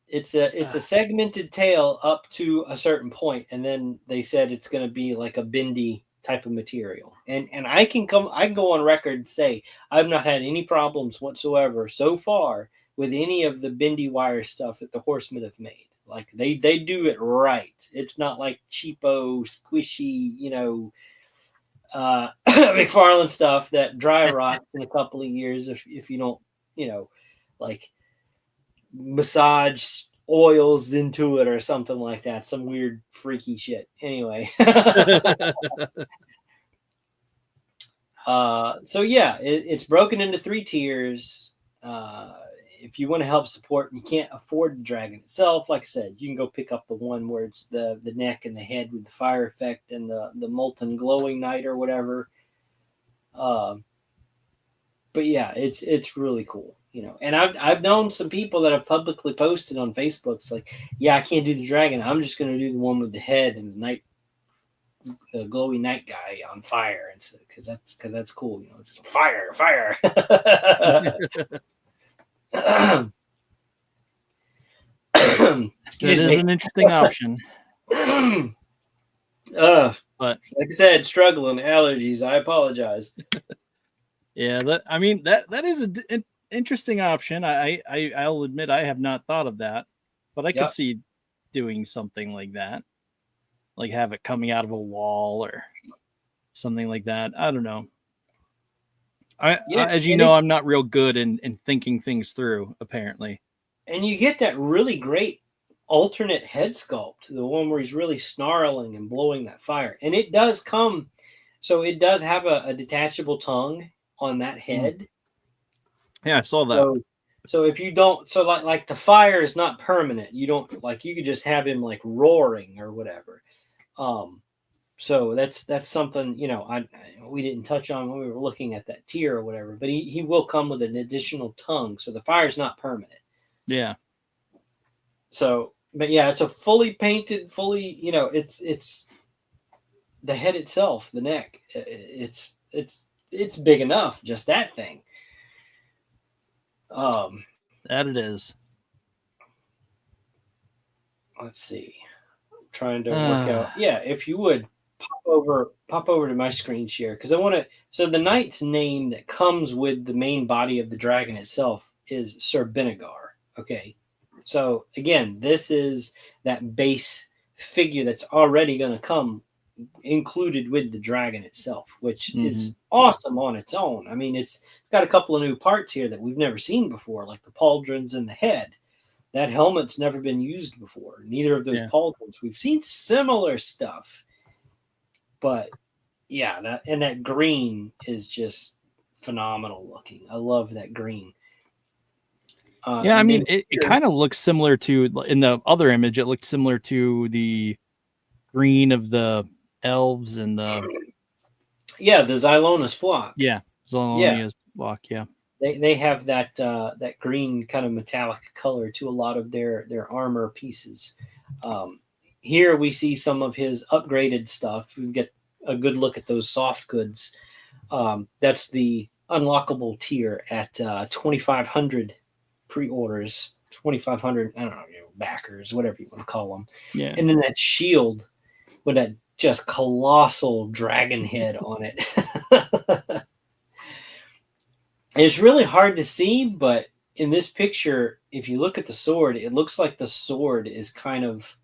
It's a segmented tail up to a certain point, and then they said it's going to be like a bendy type of material. And I can go on record and say I've not had any problems whatsoever so far with any of the bendy wire stuff that the Horsemen have made. Like they do it right. It's not like cheapo, squishy, McFarlane stuff that dry rots in a couple of years if you don't, like massage oils into it or something like that. Some weird freaky shit. Anyway. So yeah, it's broken into 3 tiers. If you want to help support and you can't afford the dragon itself, like I said, you can go pick up the one where it's the neck and the head with the fire effect and the molten glowing knight or whatever. But yeah, it's really cool, And I've known some people that have publicly posted on Facebook. It's like, yeah, I can't do the dragon. I'm just going to do the one with the head and the glowy night guy on fire, and because that's cool, It's fire. Excuse me. That is an interesting option. But like I said, struggling allergies. I apologize. Yeah, that is an interesting option. I'll admit I have not thought of that, but I could see doing something like that. Like have it coming out of a wall or something like that. I don't know. As you know, I'm not real good in thinking things through, apparently. And you get that really great alternate head sculpt, the one where he's really snarling and blowing that fire. And it does come, so it does have a detachable tongue on that head. Yeah, I saw that. So if you don't, so like the fire is not permanent. You don't you could just have him like roaring or whatever. So that's something, we didn't touch on when we were looking at that tier or whatever, but he will come with an additional tongue. So the fire's not permanent. Yeah. So, but yeah, it's a fully painted, it's the head itself, the neck. It's big enough, just that thing. That it is. Let's see. I'm trying to work out. Yeah, if you would pop over to my screen share, because I want to. So the knight's name that comes with the main body of the dragon itself is Sir Benegar. Okay, so again, this is that base figure that's already going to come included with the dragon itself, which is awesome on its own. I mean, it's got a couple of new parts here that we've never seen before, like the pauldrons and the head. That helmet's never been used before. Neither of those pauldrons. We've seen similar stuff, but yeah, that green is just phenomenal looking. I love that green. I mean, it kind of looks similar to, in the other image, it looked similar to the green of the elves and the Xylona's flock. Yeah, Xylona's flock. Yeah, they have that green kind of metallic color to a lot of their armor pieces. Here we see some of his upgraded stuff. We get a good look at those soft goods. That's the unlockable tier at 2,500 pre-orders, 2,500. I don't know, backers, whatever you want to call them. Yeah, and then that shield with that just colossal dragon head on it. It's really hard to see, but in this picture, if you look at the sword, it looks like the sword is kind of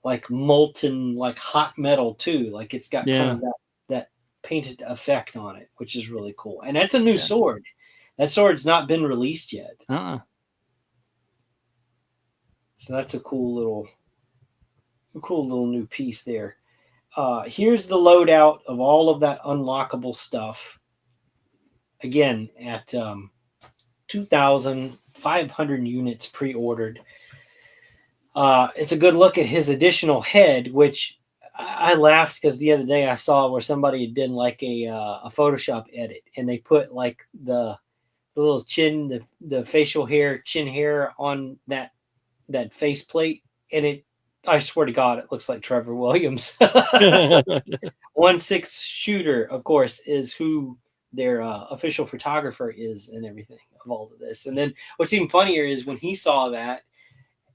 like molten, like hot metal too. Like it's got kind of that painted effect on it, which is really cool. And that's a new sword. That sword's not been released yet. So that's a cool little new piece there. Here's the loadout of all of that unlockable stuff. Again, at 2,500 units pre-ordered. It's a good look at his additional head, which I laughed because the other day I saw where somebody did like a Photoshop edit, and they put like the little chin, the facial hair, chin hair on that face plate, and I swear to God, it looks like Trevor Williams. 1/6 shooter, of course, is who their official photographer is and everything of all of this. And then what's even funnier is when he saw that,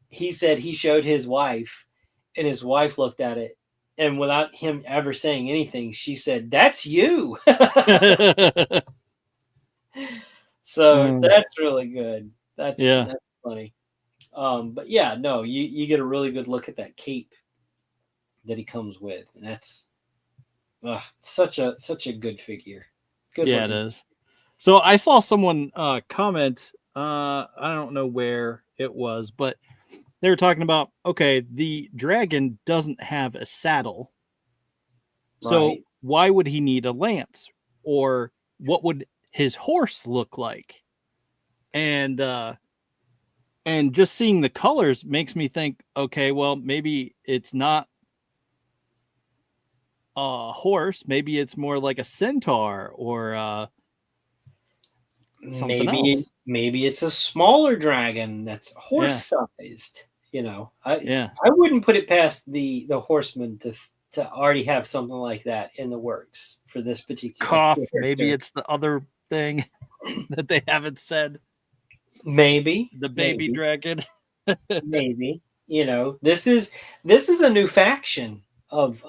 he said he showed his wife, and his wife looked at it, and without him ever saying anything, she said, "That's you." So that's really good. That's funny. But yeah, no, you get a really good look at that cape that he comes with, and that's such a good figure. Good Yeah, it looking. is. So I saw someone comment. I don't know where it was, but they were talking about, okay, the dragon doesn't have a saddle, so Right. why would he need a lance, or what would his horse look like? And just seeing the colors makes me think, okay, well, maybe it's not a horse, maybe it's more like a centaur or something Maybe else. maybe it's a smaller dragon that's horse Yeah, sized. I yeah. I wouldn't put it past the horseman to already have something like that in the works for this particular Cough. Maybe character. it's the other thing that they haven't said. Maybe, The baby maybe, dragon. maybe. This is a new faction of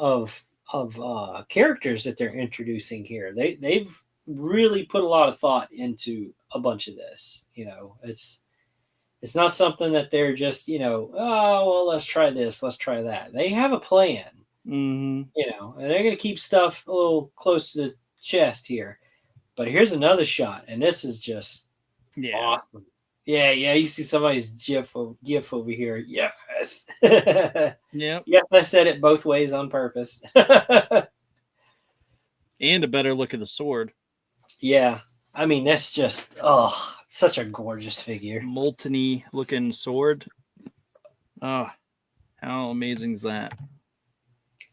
characters that they're introducing here. They've really put a lot of thought into a bunch of this. It's not something that they're just, oh, well, let's try this, let's try that. They have a plan, Mm-hmm. and they're going to keep stuff a little close to the chest here. But here's another shot, and this is just Yeah. awesome. Yeah, yeah, you see somebody's gif over here. Yes. Yes, Yep. I said it both ways on purpose. And a better look at the sword. Yeah. I mean, that's just such a gorgeous figure. Molten-y looking sword. Oh, how amazing is that?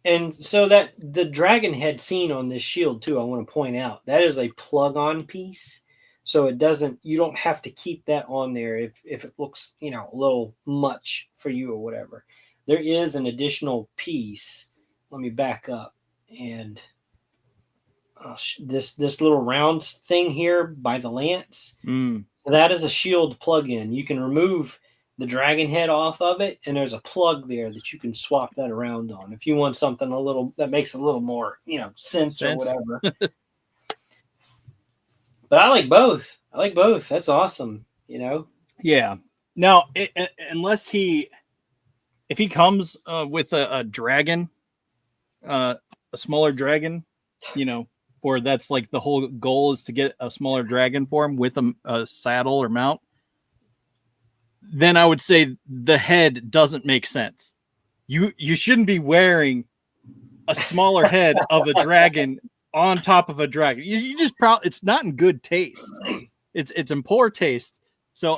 And so that the dragon head seen on this shield too, I want to point out that is a plug-on piece, so you don't have to keep that on there if it looks a little much for you or whatever. There is an additional piece. Let me back up and this little round thing here by the lance. Mm. So that is a shield plug-in. You can remove the dragon head off of it, and there's a plug there that you can swap that around on if you want something a little that makes a little more, sense or whatever. But I like both. That's awesome. Yeah. Now, unless if he comes with a dragon, a smaller dragon, or that's like the whole goal is to get a smaller dragon for him with a saddle or mount, then I would say the head doesn't make sense. You shouldn't be wearing a smaller head of a dragon on top of a dragon. You just probably, it's not in good taste. It's in poor taste. So,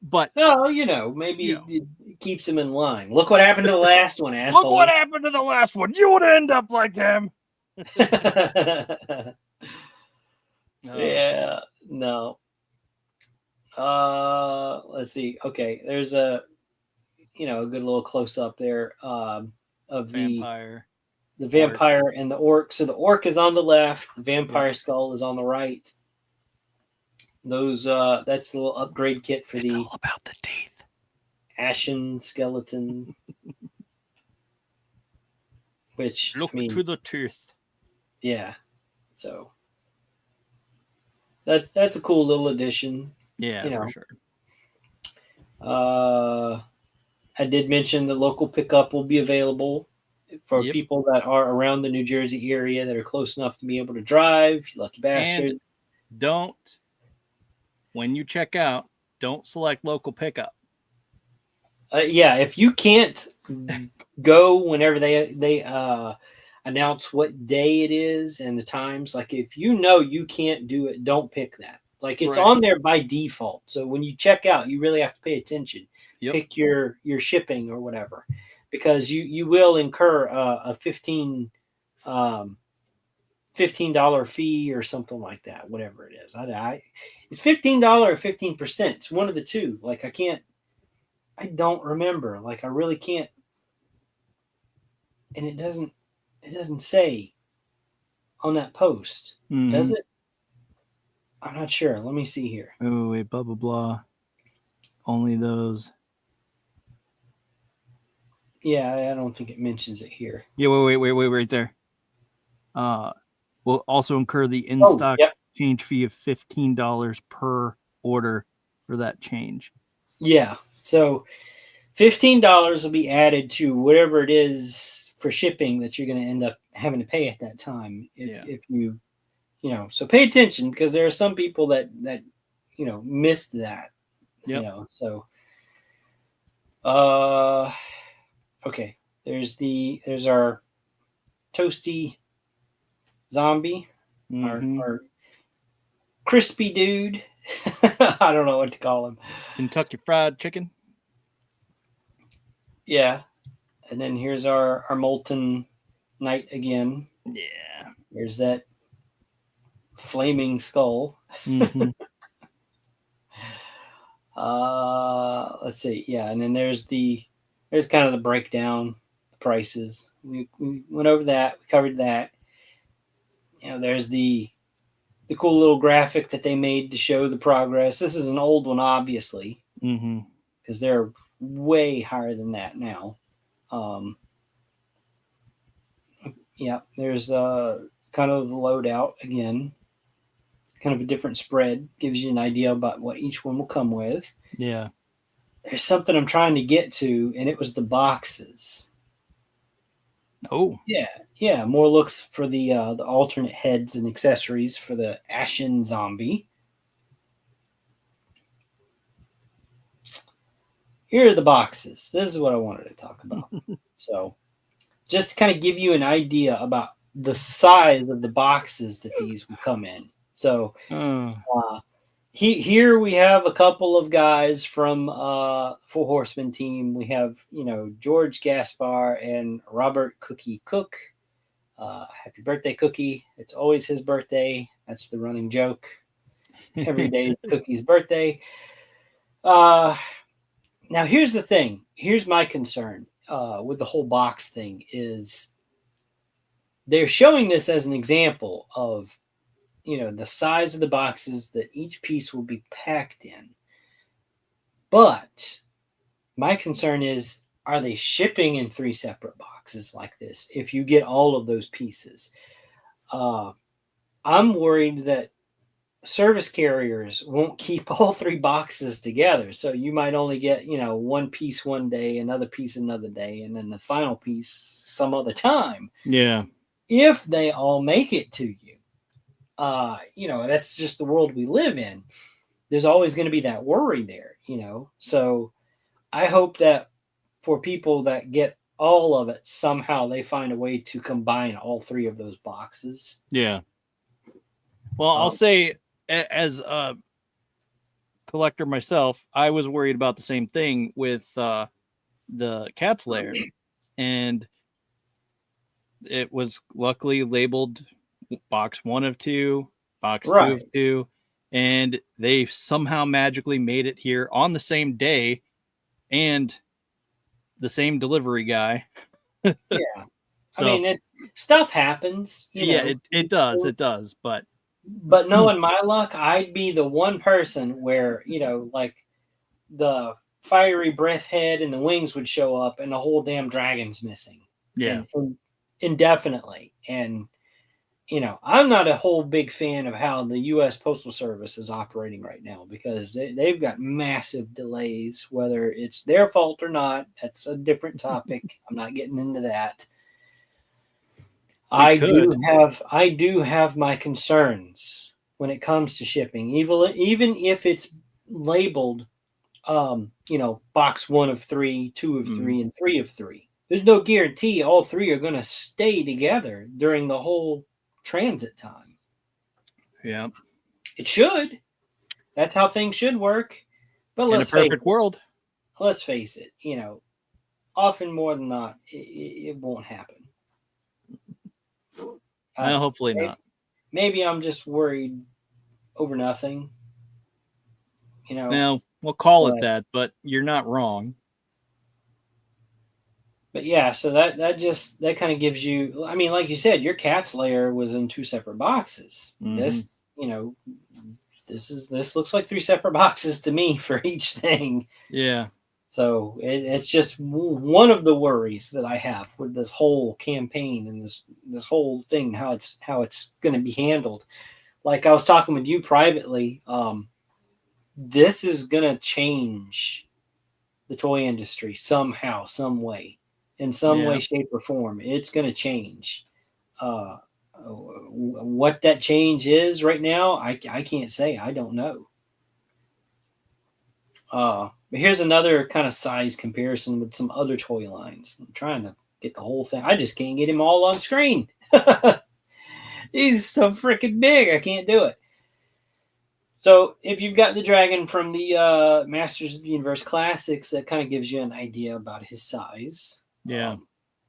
but maybe it keeps him in line. Look what happened to the last one, asshole. Look what happened to the last one. You would end up like him. Yeah, no. Let's see. Okay, there's a good little close up there of vampire, the vampire orc. And the orc. So the orc is on the left, the vampire skull is on the right. Those that's the little upgrade kit for it's all about the teeth. Ashen skeleton. Which look to the teeth. Yeah. So that's a cool little addition. Yeah, for sure. I did mention the local pickup will be available for people that are around the New Jersey area that are close enough to be able to drive. You lucky bastard. And when you check out, don't select local pickup. Yeah, if you can't go whenever they announce what day it is and the times, like if you can't do it, don't pick that. Like it's on there by default. So when you check out, you really have to pay attention. Yep. Pick your shipping or whatever, because you will incur a $15 fee or something like that, whatever it is. It's $15 or 15%. It's one of the two. Like I don't remember. Like I really can't. And it doesn't say on that post, does it? I'm not sure. Let me see here. Oh, wait, blah, blah, blah. Only those. Yeah, I don't think it mentions it here. Yeah, wait, right there. Will also incur the in-stock change fee of $15 per order for that change. Yeah. So $15 will be added to whatever it is for shipping that you're going to end up having to pay at that time. If you so pay attention, because there are some people that missed that. Yep. So okay. There's our toasty zombie, Mm-hmm. our crispy dude. I don't know what to call him. Kentucky Fried Chicken. Yeah. And then here's our molten knight again. Yeah. There's that flaming skull. Mm-hmm. Let's see. Yeah, and then there's kind of the breakdown, the prices. We went over that. We covered that. There's the cool little graphic that they made to show the progress. This is an old one, obviously, Mm-hmm. because they're way higher than that now. Yeah, there's kind of the loadout again. Kind of a different spread, gives you an idea about what each one will come with. Yeah. There's something I'm trying to get to, and it was the boxes. Oh. Yeah. More looks for the alternate heads and accessories for the Ashen Zombie. Here are the boxes. This is what I wanted to talk about. So, just to kind of give you an idea about the size of the boxes that these will come in. So, here we have a couple of guys from Four Horsemen team. We have George Gaspar and Robert Cookie Cook. Happy birthday, Cookie! It's always his birthday. That's the running joke. Every day is Cookie's birthday. Now here's the thing. Here's my concern with the whole box thing is they're showing this as an example of the size of the boxes that each piece will be packed in. But my concern is, are they shipping in 3 separate boxes like this if you get all of those pieces? I'm worried that service carriers won't keep all 3 boxes together. So you might only get, one piece one day, another piece another day, and then the final piece some other time. Yeah. If they all make it to you. That's just the world we live in. There's always going to be that worry there, So I hope that for people that get all of it, somehow they find a way to combine all 3 of those boxes. Yeah. Well, I'll say, as a collector myself, I was worried about the same thing with the Cat's Lair, and it was luckily labeled box 1 of 2, box 2 of 2, and they somehow magically made it here on the same day and the same delivery guy. Yeah. So, I mean, stuff happens. It does. But knowing my luck, I'd be the one person where, like the fiery breath head and the wings would show up and the whole damn dragon's missing. Yeah. And indefinitely. And, I'm not a whole big fan of how the U.S. Postal Service is operating right now, because they've got massive delays, whether it's their fault or not. That's a different topic. I'm not getting into that. I do have my concerns when it comes to shipping, even if it's labeled, box 1 of 3, 2 of 3, and 3 of 3. There's no guarantee all 3 are going to stay together during the whole transit time. Yeah, it should. That's how things should work. But in a perfect world, let's face it. Often more than not, it won't happen. Hopefully not. Maybe I'm just worried over nothing. Now we'll call it that, but you're not wrong. But yeah, so that kind of gives you. I mean, like you said, your Cat's Lair was in 2 separate boxes. Mm-hmm. This looks like 3 separate boxes to me for each thing. Yeah. So it's just one of the worries that I have with this whole campaign and this whole thing, how it's going to be handled. Like I was talking with you privately, this is going to change the toy industry somehow, some way, in some way, shape, or form. It's going to change. What that change is right now, I can't say. I don't know. But here's another kind of size comparison with some other toy lines. I'm trying to get the whole thing. I just can't get him all on screen. He's so freaking big. I can't do it. So if you've got the dragon from the Masters of the Universe Classics, that kind of gives you an idea about his size. Yeah.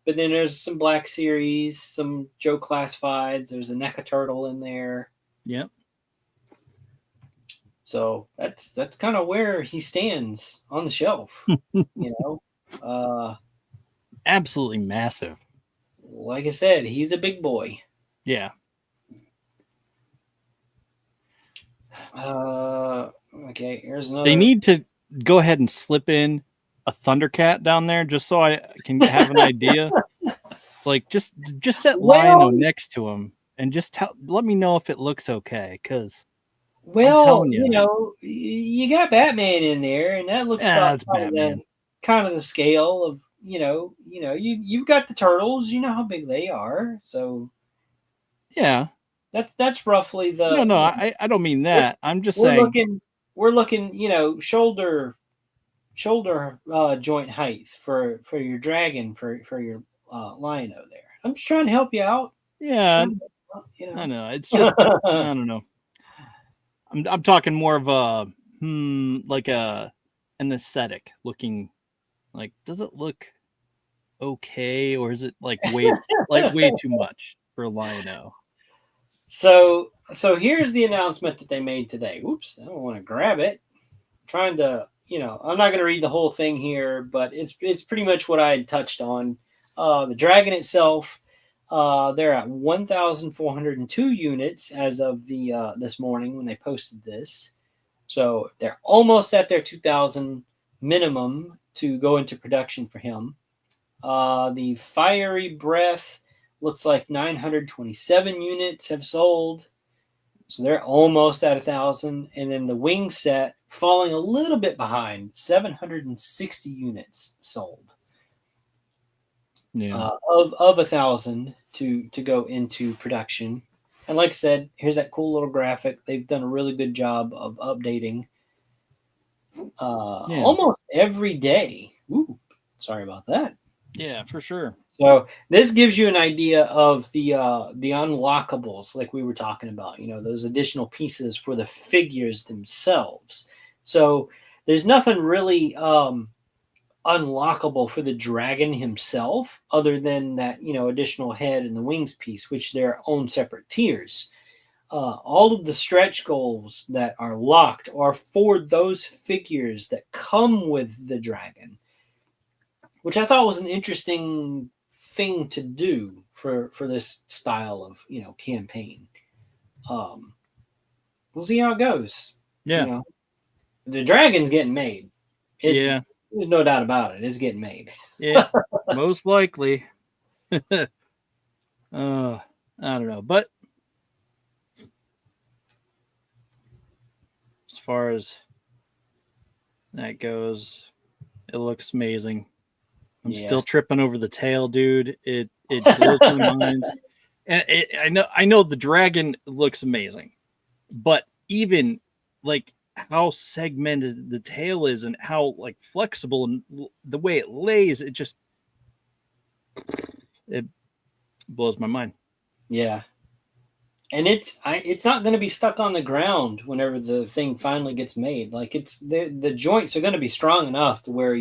But then there's some Black Series, some Joe Classifieds. There's a NECA Turtle in there. Yep. So that's kind of where he stands on the shelf. Absolutely massive. Like I said, he's a big boy. Yeah. Okay, here's another. They need to go ahead and slip in a Thundercat down there just so I can have an idea. It's like just set Lion-O next to him and just let me know if it looks okay, because you got Batman in there, and that looks that's Batman. Kind of the scale of you've got the turtles. You know how big they are, so yeah. That's roughly the. No, I don't mean that. I'm just saying we're looking, shoulder joint height for your dragon for your Lion-O there. I'm just trying to help you out. Yeah, I know. It's just I don't know. I'm talking more of a like an aesthetic looking. Like, does it look okay, or is it like way too much for Lion-O? So here's the announcement that they made today. Oops, I don't want to grab it. I'm trying to, I'm not going to read the whole thing here, but it's pretty much what I had touched on. The dragon itself, they're at 1,402 units as of the this morning when they posted this. So they're almost at their 2,000 minimum to go into production for him. The Fiery Breath looks like 927 units have sold. So they're almost at 1,000. And then the wing set falling a little bit behind, 760 units sold. Yeah. Of 1,000 to go into production. And like I said, here's that cool little graphic. They've done a really good job of updating almost every day. Ooh, sorry about that. Yeah, for sure. So this gives you an idea of the unlockables, like we were talking about. Those additional pieces for the figures themselves. So there's nothing really unlockable for the dragon himself, other than that additional head and the wings piece, which they're own separate tiers. All of the stretch goals that are locked are for those figures that come with the dragon, which I thought was an interesting thing to do for this style of campaign. We'll see how it goes. Yeah, the dragon's getting made. There's no doubt about it. It's getting made. Yeah, most likely. I don't know, but as far as that goes, it looks amazing. I'm still tripping over the tail, dude. It blows my mind. And I know the dragon looks amazing, but even like how segmented the tail is and how like flexible and the way it lays, it blows my mind. Yeah. And it's not going to be stuck on the ground whenever the thing finally gets made. Like the joints are going to be strong enough to where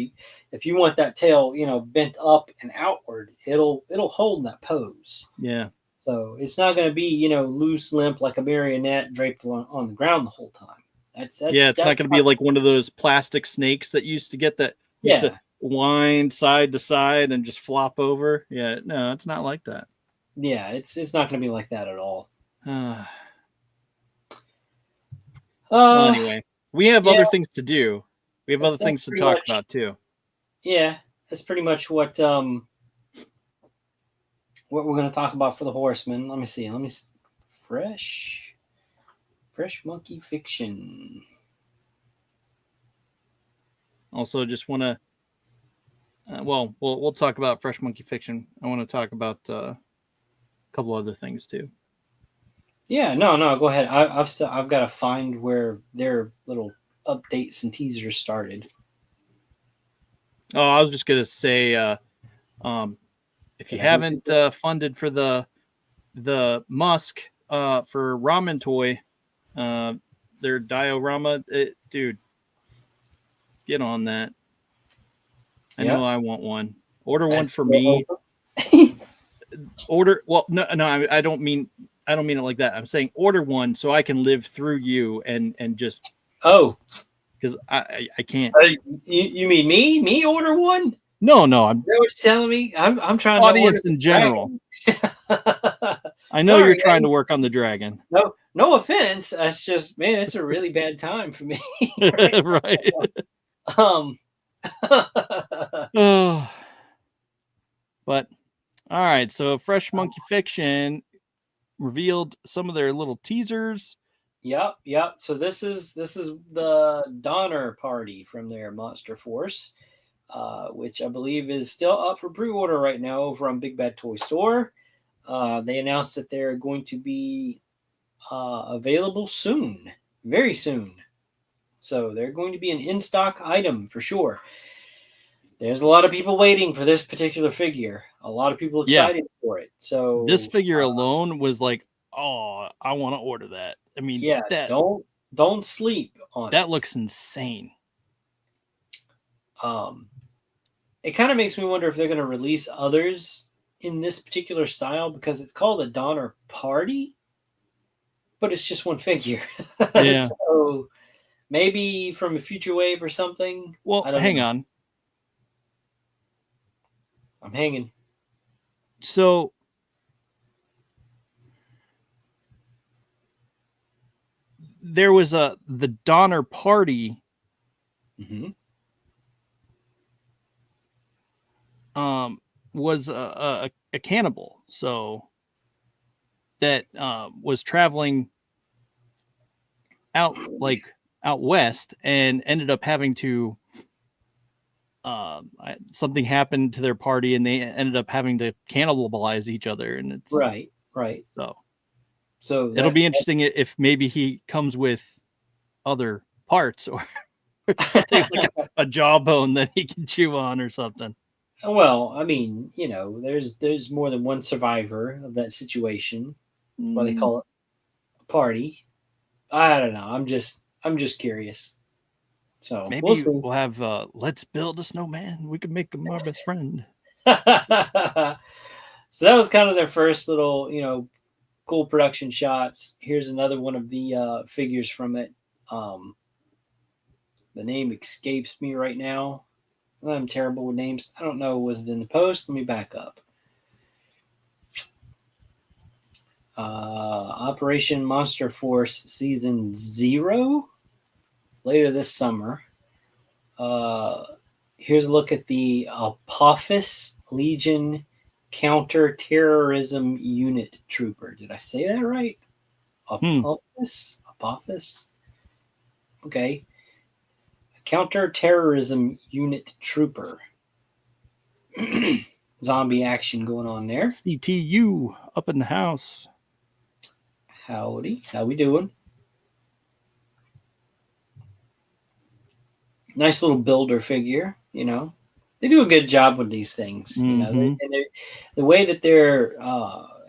if you want that tail, bent up and outward, it'll hold that pose. Yeah. So it's not going to be loose, limp like a marionette draped on the ground the whole time. It's not going to be like one of those plastic snakes that used to wind side to side and just flop over. Yeah, no, it's not like that. Yeah, it's not going to be like that at all. Well, anyway, we have other things to do. We have other things to talk about too. Yeah, that's pretty much what we're going to talk about for the Horsemen. Let me see. Fresh Monkey Fiction. Also, just want to well, we'll talk about Fresh Monkey Fiction. I want to talk about a couple other things too. Yeah, no, go ahead. I've got to find where their little updates and teasers started. Oh, I was just gonna say, if you haven't funded for the Musk for ramen toy, their diorama, dude, get on that. I know I want one. Order one for me. Order. Well, no, I don't mean it like that. I'm saying order one so I can live through you and just. Oh, because I can't. You mean me? Me order one? No, I'm. You know what you're telling me? I'm trying audience to in general. I know you're trying to work on the dragon. No offense. That's just, man, it's a really bad time for me. Right. Oh. But all right, so Fresh Monkey Fiction revealed some of their little teasers. Yep. So this is the Donner Party from their Monster Force, which I believe is still up for pre-order right now over on Big Bad Toy Store. They announced that they're going to be available soon, very soon. So they're going to be an in-stock item for sure. There's a lot of people waiting for this particular figure. A lot of people excited for it. So this figure alone was like, oh, I want to order that. I mean, yeah, don't sleep on it. That looks insane. It kind of makes me wonder if they're going to release others in this particular style, because it's called a Donner Party, but it's just one figure. Yeah. So maybe from a future wave or something. Well, hang on. I'm hanging. So there was the Donner Party. Mm-hmm. Was a cannibal, so that was traveling out west and ended up having to something happened to their party and they ended up having to cannibalize each other, and it's right. So it'll be interesting if maybe he comes with other parts or something like a jawbone that he can chew on or something. Well, I mean, there's more than one survivor of that situation. Why they call it a party? I don't know. I'm just curious. So maybe we'll have let's build a snowman. We can make him our best friend. So that was kind of their first little, cool production shots. Here's another one of the figures from it. The name escapes me right now. I'm terrible with names. I don't know. Was it in the post? Let me back up. Operation Monster Force Season 0 later this summer. Here's a look at the Apophis Legion Counter-Terrorism Unit Trooper. Did I say that right? Apophis? Okay. Counter-Terrorism Unit Trooper. Zombie action going on there. CTU up in the house. Howdy. How we doing? Nice little builder figure, They do a good job with these things, Mm-hmm. The way that their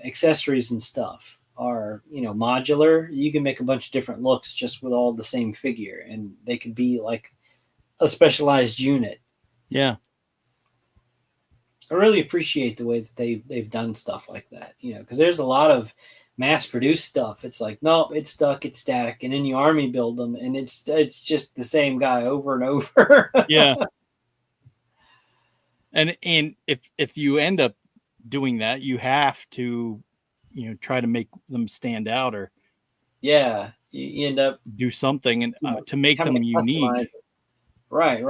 accessories and stuff are, modular. You can make a bunch of different looks just with all the same figure, and they could be like a specialized unit. Yeah. I really appreciate the way that they've done stuff like that, because there's a lot of mass-produced stuff. It's like, no, it's stuck, it's static, and then you army build them, and it's just the same guy over and over. Yeah. And if you end up doing that, you have to, try to make them stand out, or you end up do something and to make them unique. Right.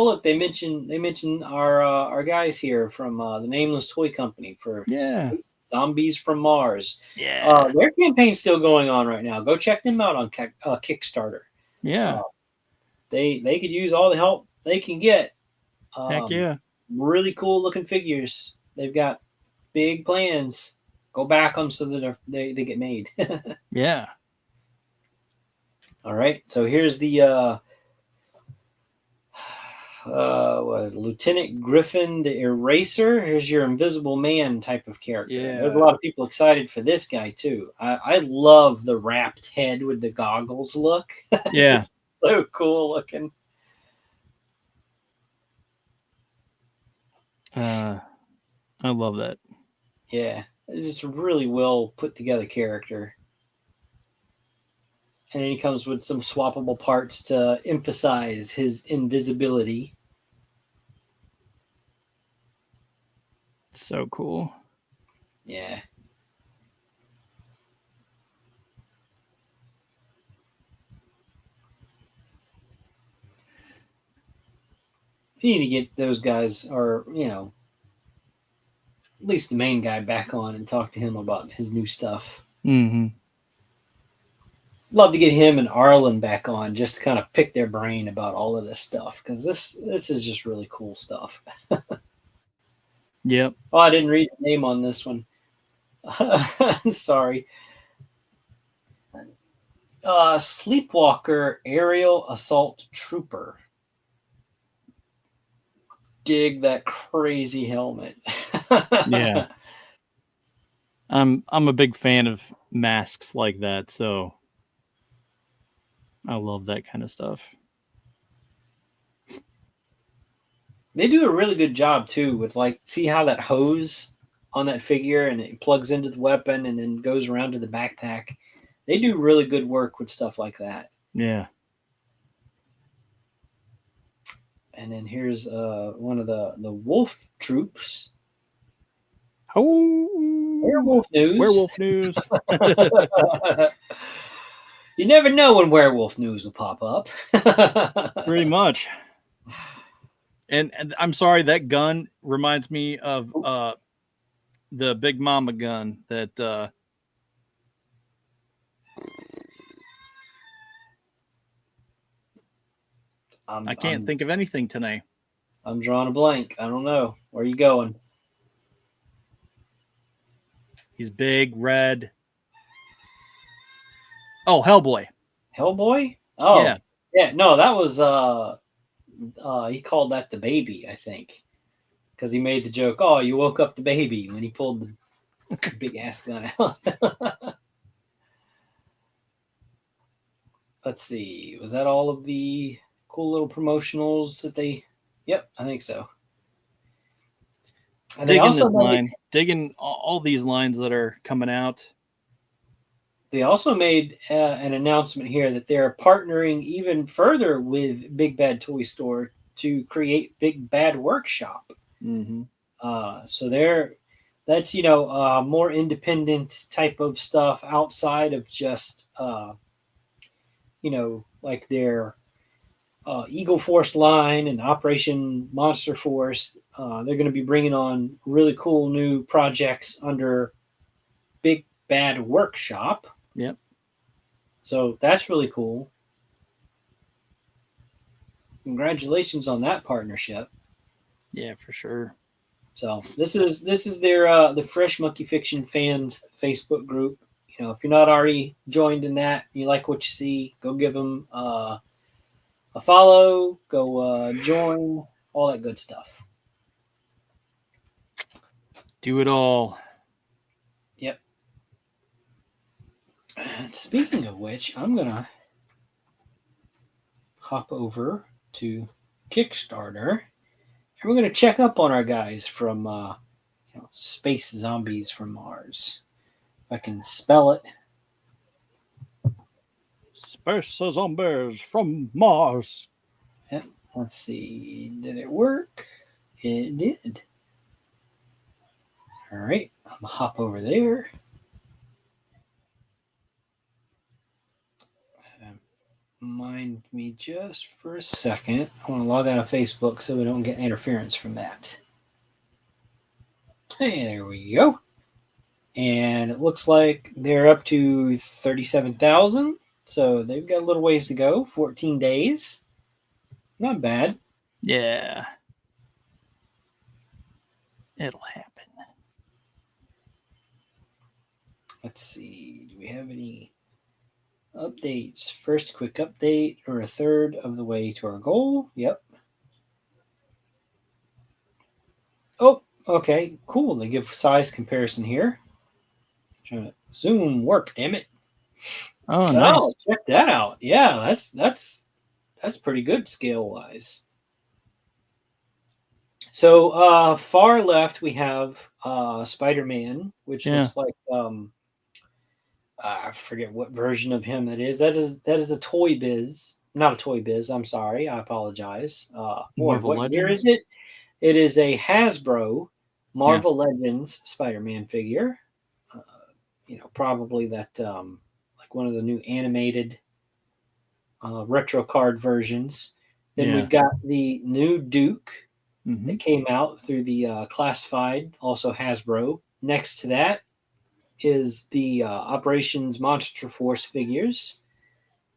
Look, they mentioned our guys here from the Nameless Toy Company for Zombies from Mars. Yeah. Their campaign's still going on right now. Go check them out on Kickstarter. Yeah. they could use all the help they can get. Heck yeah. Really cool looking figures. They've got big plans. Go back them so that they get made. Yeah. All right. So here's the was Lieutenant Griffin the Eraser. Here's your Invisible Man type of character. Yeah. There's a lot of people excited for this guy too. I love the wrapped head with the goggles look. Yeah. It's so cool looking. I love that. Yeah, it's just a really well put together character. And then he comes with some swappable parts to emphasize his invisibility. So cool. Yeah. You need to get those guys, or, at least the main guy, back on and talk to him about his new stuff. Mm-hmm. Love to get him and Arlen back on just to kind of pick their brain about all of this stuff, because this is just really cool stuff. Yep. Oh, I didn't read the name on this one. Sorry. Sleepwalker Aerial Assault Trooper. Dig that crazy helmet. Yeah. I'm a big fan of masks like that, so I love that kind of stuff. They do a really good job too with, like, see how that hose on that figure and it plugs into the weapon and then goes around to the backpack. They do really good work with stuff like that. Yeah. And then here's one of the wolf troops. Oh, Werewolf news. Werewolf news. You never know when werewolf news will pop up. Pretty much. And I'm sorry, that gun reminds me of the Big Mama gun that I can't think of anything tonight. I'm drawing a blank. I don't know. Where are you going? He's big, red. Oh, Hellboy. Hellboy? Oh, yeah. Yeah, no, that was he called that the baby, I think. Because he made the joke, oh, you woke up the baby, when he pulled the big ass gun out. Let's see. Was that all of the cool little promotionals that they... Yep, I think so. And digging this line. Digging all these lines that are coming out. They also made an announcement here that they're partnering even further with Big Bad Toy Store to create Big Bad Workshop. Mm-hmm. So that's more independent type of stuff outside of just like their Eagle Force line and Operation Monster Force. They're going to be bringing on really cool new projects under Big Bad Workshop. Yep. So that's really cool. Congratulations on that partnership. Yeah, for sure. So this is their the Fresh Monkey Fiction fans Facebook group. If you're not already joined in that, you like what you see, go give them a follow, go join, all that good stuff. Do it all. Yep. And speaking of which, I'm gonna hop over to Kickstarter, and we're gonna check up on our guys from Space Zombies from Mars. If I can spell it. Space Zombies from Mars. Yep. Let's see. Did it work? It did. All right. I'm gonna hop over there. Mind me just for a second. I want to log out of Facebook so we don't get interference from that. Hey, there we go. And it looks like they're up to 37,000. So they've got a little ways to go, 14 days. Not bad. Yeah. It'll happen. Let's see. Do we have any updates? First quick update, or a third of the way to our goal. Yep. Oh, okay. Cool. They give size comparison here. Trying to zoom work, damn it. Oh, nice. Oh, check that out. Yeah, that's pretty good scale wise. So far left we have Spider-Man, which looks like I forget what version of him that is. That is a Toy Biz, not a Toy Biz. I'm sorry, I apologize. Marvel what year Legends? is it? It is a Hasbro Marvel Legends Spider-Man figure. Uh, probably that like one of the new animated retro card versions. Then we've got the new Duke that came out through the classified, also Hasbro. Next to that is the Operations Monster Force figures.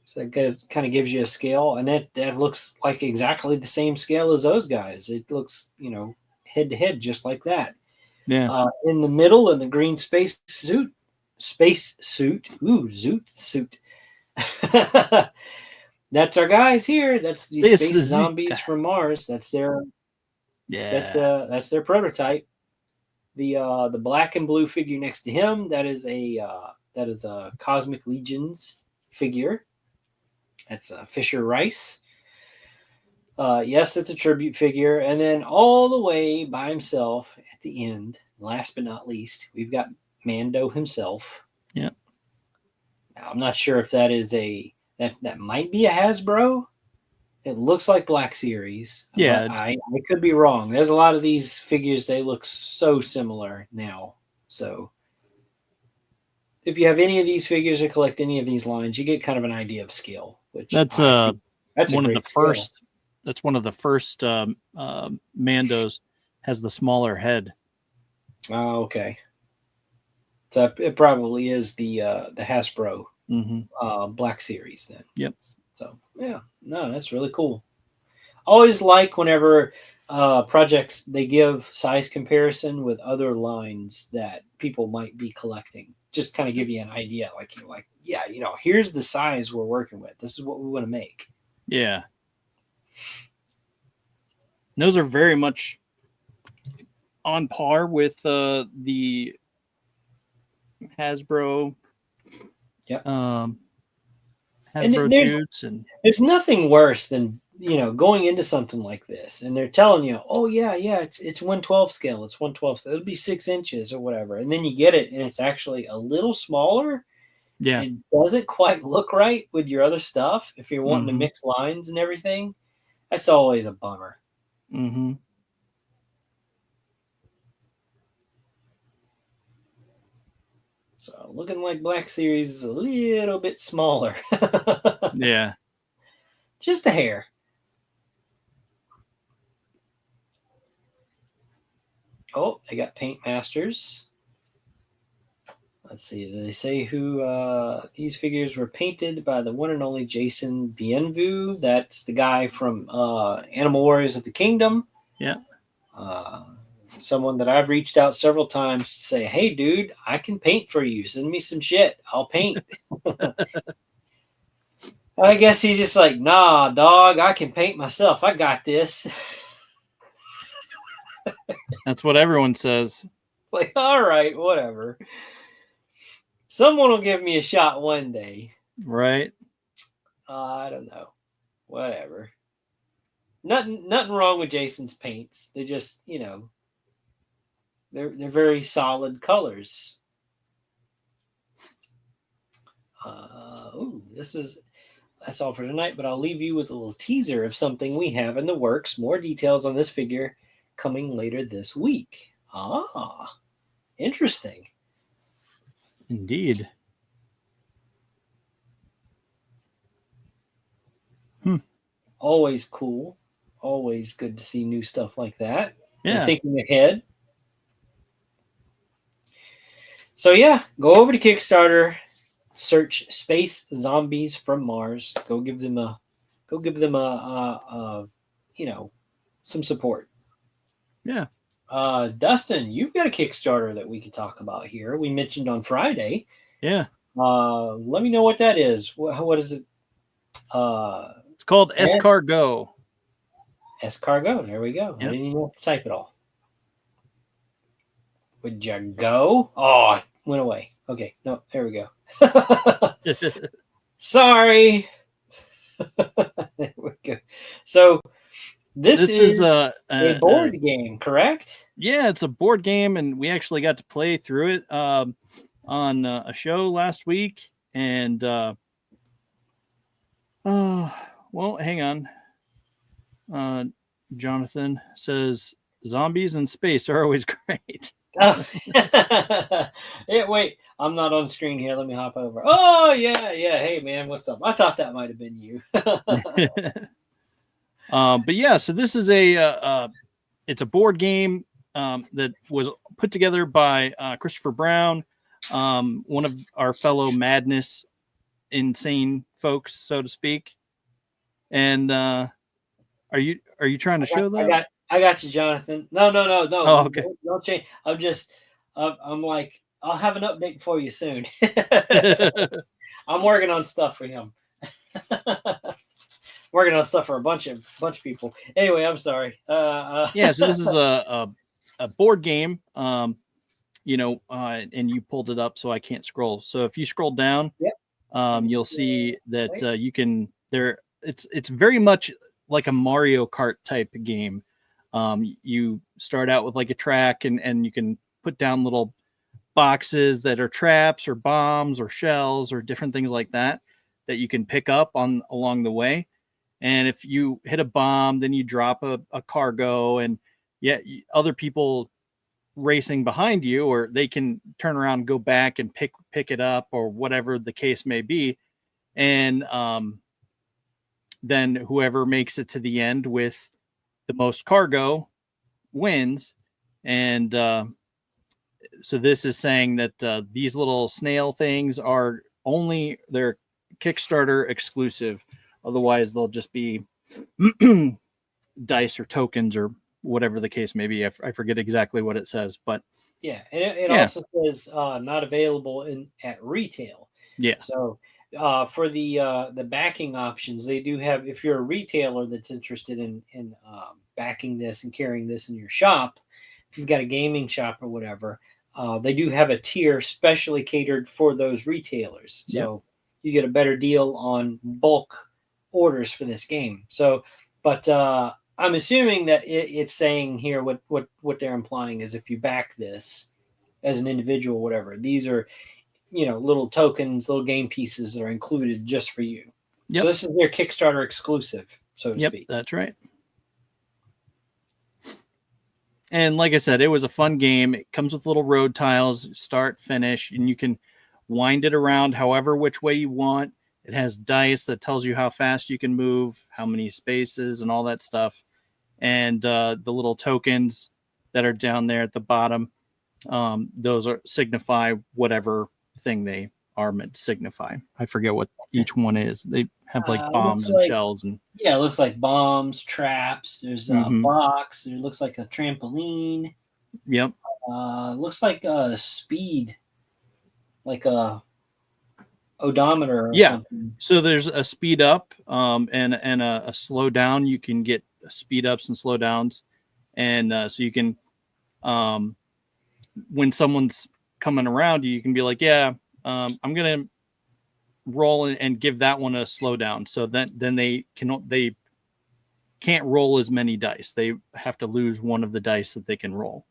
So that kind of gives you a scale, and that looks like exactly the same scale as those guys. It looks, head to head, just like that. Yeah. In the middle, in the green space suit, zoot suit. That's our guys here. That's the space zombies from Mars. That's their that's their prototype. The black and blue figure next to him, that is a Cosmic Legions figure. That's Fisher Rice. Yes, it's a tribute figure. And then all the way by himself at the end, last but not least, we've got Mando himself. Yep. Now, I'm not sure if that is that might be a Hasbro. It looks like Black Series. Yeah. But I could be wrong. There's a lot of these figures, they look so similar now. So if you have any of these figures or collect any of these lines, you get kind of an idea of scale. Which that's one of the first. That's one of the first Mandos has the smaller head. Oh, okay. So it probably is the Hasbro Black Series then. Yep. So yeah, no, that's really cool. Always like whenever projects they give size comparison with other lines that people might be collecting. Just kind of give you an idea, like yeah, here's the size we're working with. This is what we want to make. Yeah. Those are very much on par with the Hasbro. Yeah. Hasbro dudes, and there's nothing worse than going into something like this and they're telling you, oh yeah, it's 1/12 scale, it's 1/12, it'll be 6 inches or whatever, and then you get it and it's actually a little smaller. Yeah. It doesn't quite look right with your other stuff if you're wanting to mix lines and everything. That's always a bummer. So looking like Black Series is a little bit smaller. Yeah. Just a hair. Oh, they got Paint Masters. Let's see. Did they say who these figures were painted by? The one and only Jason Bienvu. That's the guy from Animal Warriors of the Kingdom. Yeah. Someone that I've reached out several times to say, hey, dude, I can paint for you. Send me some shit. I'll paint. I guess he's just like, nah, dog, I can paint myself. I got this. That's what everyone says. Like, all right, whatever. Someone will give me a shot one day. Right. I don't know. Whatever. Nothing wrong with Jason's paints. They just, they're very solid colors. That's all for tonight, but I'll leave you with a little teaser of something we have in the works. More details on this figure coming later this week. Interesting. Indeed. Always cool. Always good to see new stuff like that. Yeah. And thinking ahead. So yeah, go over to Kickstarter, search Space Zombies from Mars. Go give them a go give them some support. Yeah. Dustin, you've got a Kickstarter that we can talk about here. We mentioned on Friday. Yeah. Let me know what that is. What is it? It's called Escargot. Escargot. There we go. Yep. I didn't even have to type it all. Would you go? Oh, it went away. Okay. No, there we go. Sorry. There we go. So this is a board game, correct? Yeah, it's a board game, and we actually got to play through it on a show last week. And well, hang on. Jonathan says zombies in space are always great. Oh. Yeah, wait, I'm not on screen here. Let me hop over. Oh yeah. Hey man, what's up? I thought that might have been you. But yeah, so this is it's a board game that was put together by Christopher Brown, one of our fellow Madness insane folks, so to speak. And are you trying to show that? I got you, Jonathan. No. Oh, okay. Don't change. I'm like, I'll have an update for you soon. I'm working on stuff for him. Working on stuff for a bunch of people. Anyway, I'm sorry. Yeah, so this is a board game. And you pulled it up, so I can't scroll. So if you scroll down, yep. You'll see that you can there. It's very much like a Mario Kart type game. You start out with like a track, and you can put down little boxes that are traps or bombs or shells or different things like that you can pick up along the way. And if you hit a bomb, then you drop a cargo, and other people racing behind you, or they can turn around and go back and pick it up, or whatever the case may be. And then whoever makes it to the end with the most cargo wins. And so this is saying that these little snail things they're Kickstarter exclusive. Otherwise they'll just be dice or tokens or whatever the case may be. I forget exactly what it says, but yeah, and it also says not available at retail. Yeah. So for the backing options, they do have. If you're a retailer that's interested in backing this and carrying this in your shop, if you've got a gaming shop or whatever, they do have a tier specially catered for those retailers. So you get a better deal on bulk orders for this game. So, but I'm assuming that it's saying here what they're implying is if you back this as an individual, whatever, these are, little tokens, little game pieces that are included just for you. Yep. So this is their Kickstarter exclusive, so to speak. That's right. And like I said, it was a fun game. It comes with little road tiles, start, finish, and you can wind it around however which way you want. It has dice that tells you how fast you can move, how many spaces, and all that stuff. And the little tokens that are down there at the bottom, those signify whatever thing they are meant to signify. I forget what each one is. They have like bombs and shells, and it looks like bombs, traps. There's a box. It looks like a trampoline. Yep. Looks like a speed, like a odometer or something. So there's a speed up and a slow down. You can get speed ups and slow downs, and so you can when someone's coming around you can be like, I'm gonna roll and give that one a slow down, so then they can't roll as many dice. They have to lose one of the dice that they can roll.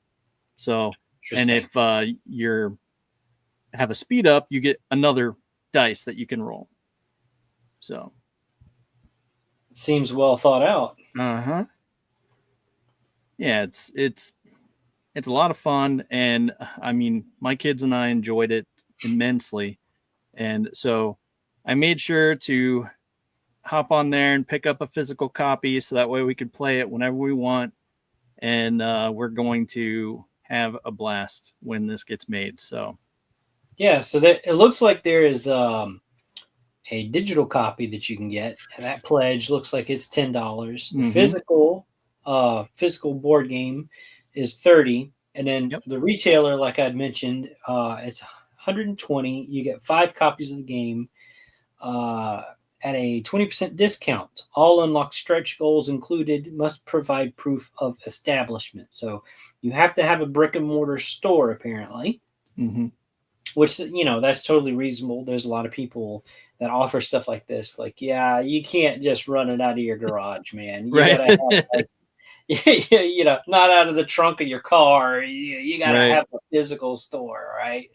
So, and if you're have a speed up, you get another dice that you can roll. So it seems well thought out. Yeah, it's a lot of fun, and I mean, my kids and I enjoyed it immensely, and so I made sure to hop on there and pick up a physical copy so that way we could play it whenever we want, and we're going to have a blast when this gets made. So yeah, so it looks like there is a digital copy that you can get, and that pledge looks like it's $10. The Mm-hmm. physical board game is 30, and then Yep. the retailer, like I'd mentioned, it's 120. You get 5 copies of the game at a 20% discount. All unlocked stretch goals included, must provide proof of establishment. So you have to have a brick and mortar store, apparently. Mm-hmm. Which, that's totally reasonable. There's a lot of people that offer stuff like this. Like, yeah, you can't just run it out of your garage, man. You Right. gotta have, like, not out of the trunk of your car. You gotta Right. have a physical store, right?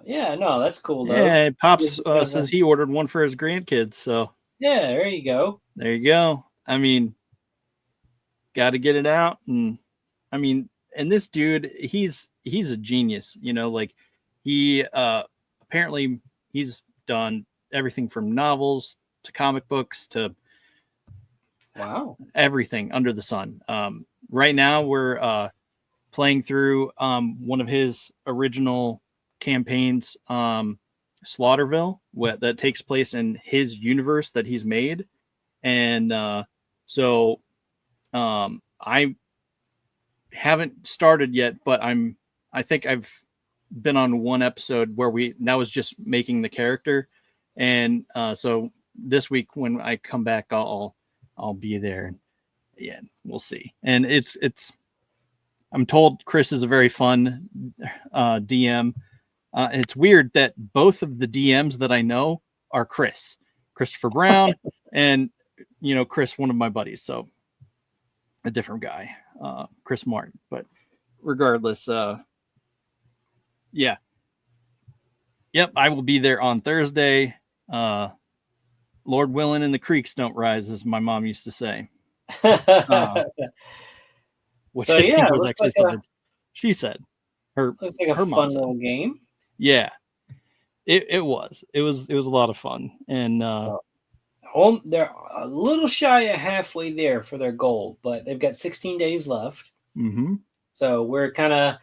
Yeah, no, that's cool though. Yeah, Pops Gives you says he ordered one for his grandkids. So yeah, there you go. there you go. I mean, got to get it out. And I mean, and this dude, he's a genius. Like he apparently he's done everything from novels to comic books to Wow. everything under the sun. Right now we're playing through one of his original campaigns, Slaughterville, that takes place in his universe that he's made. And so I haven't started yet, but I think I've been on one episode where that was just making the character. And so this week when I come back, I'll be there. Yeah, we'll see. And it's I'm told Chris is a very fun DM. It's weird that both of the DMs that I know are Christopher Brown, and Chris, one of my buddies. So a different guy, Chris Martin. But regardless, yeah, yep, I will be there on Thursday. Lord willing, and the creeks don't rise, as my mom used to say. Which I think was actually something she said. Looks like a fun little game. Yeah, it was. It was a lot of fun, and they're a little shy of halfway there for their goal, but they've got 16 days left. Mm-hmm. So we're kind of,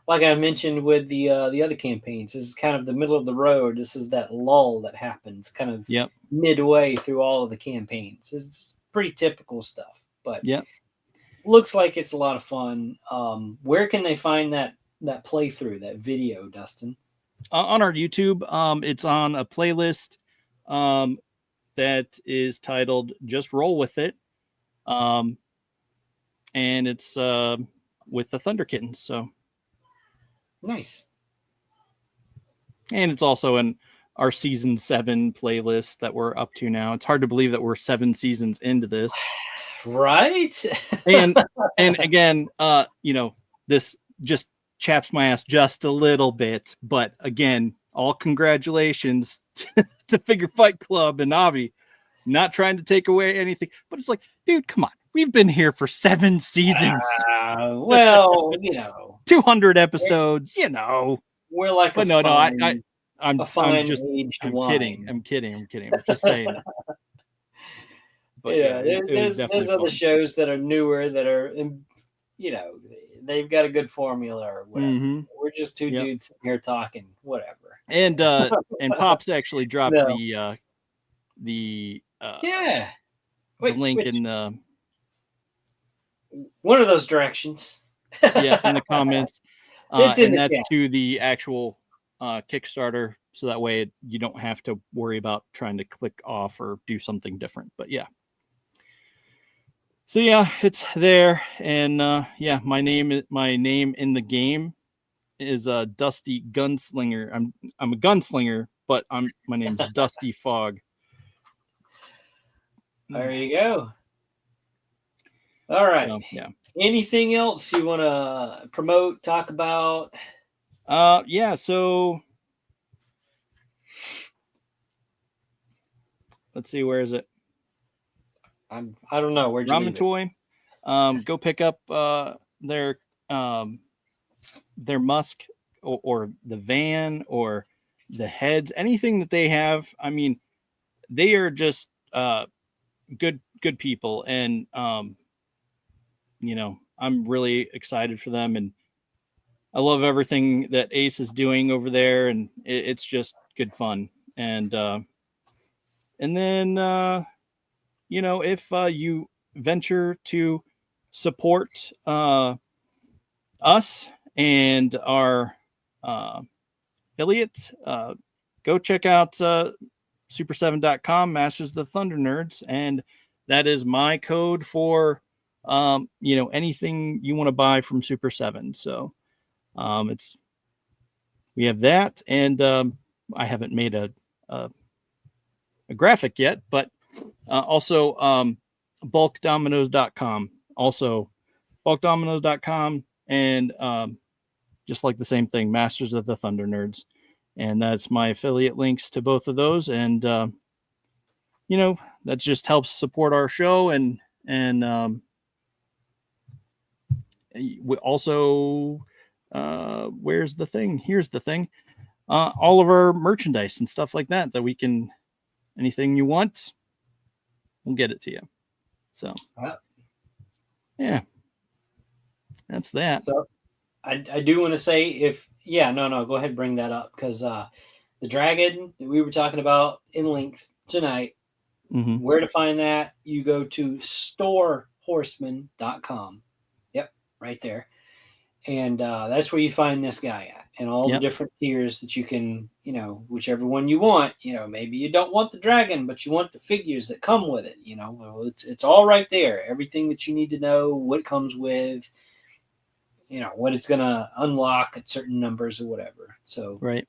like I mentioned with the other campaigns, this is kind of the middle of the road. This is that lull that happens kind of midway through all of the campaigns. It's pretty typical stuff, but looks like it's a lot of fun. Where can they find that playthrough, that video, Dustin? On our YouTube. It's on a playlist that is titled "Just Roll with It," and it's with the Thunder Kittens. So nice. And it's also in our season 7 playlist that we're up to now. It's hard to believe that we're 7 seasons into this, right? and again, this just chaps my ass just a little bit, but again, all congratulations to Figure Fight Club and Avi. Not trying to take away anything, but it's like, dude, come on. We've been here for 7 seasons. Well, 200 episodes, We're like but I'm kidding. I'm just saying. But there's other shows that are newer that are, they've got a good formula or whatever. Mm-hmm. We're just two dudes sitting here talking, whatever. And Pops actually dropped the link in the one of those directions. In the comments. That's to the actual Kickstarter, so that way you don't have to worry about trying to click off or do something different. But so it's there, and my name in the game is Dusty Gunslinger. I'm a gunslinger, but my name's Dusty Fog. There you go. All right. So, anything else you want to promote, talk about? So let's see, where is it? I don't know. Where'd you Ramen Toy? Go pick up their musk or the van or the heads, anything that they have. I mean, they are just good people, and I'm really excited for them, and I love everything that Ace is doing over there, and it's just good fun. And then if you venture to support us and our affiliate, go check out super7.com, Masters of the Thunder Nerds, and that is my code for anything you want to buy from Super 7. So we have that, and I haven't made a graphic yet, but also bulkdominoes.com, also bulkdominoes.com, and just like the same thing, Masters of the Thunder Nerds. And that's my affiliate links to both of those. And, that just helps support our show. And we also, here's the thing. All of our merchandise and stuff like that we can, anything you want, we'll get it to you. So, yeah, that's that. So I do want to say go ahead and bring that up, because the dragon that we were talking about in length tonight, where to find that, you go to storehorseman.com. Yep, right there. And that's where you find this guy at, and all the different tiers that you can, whichever one you want. Maybe you don't want the dragon, but you want the figures that come with it. It's all right there. Everything that you need to know, what it comes with, what it's going to unlock at certain numbers or whatever. So right.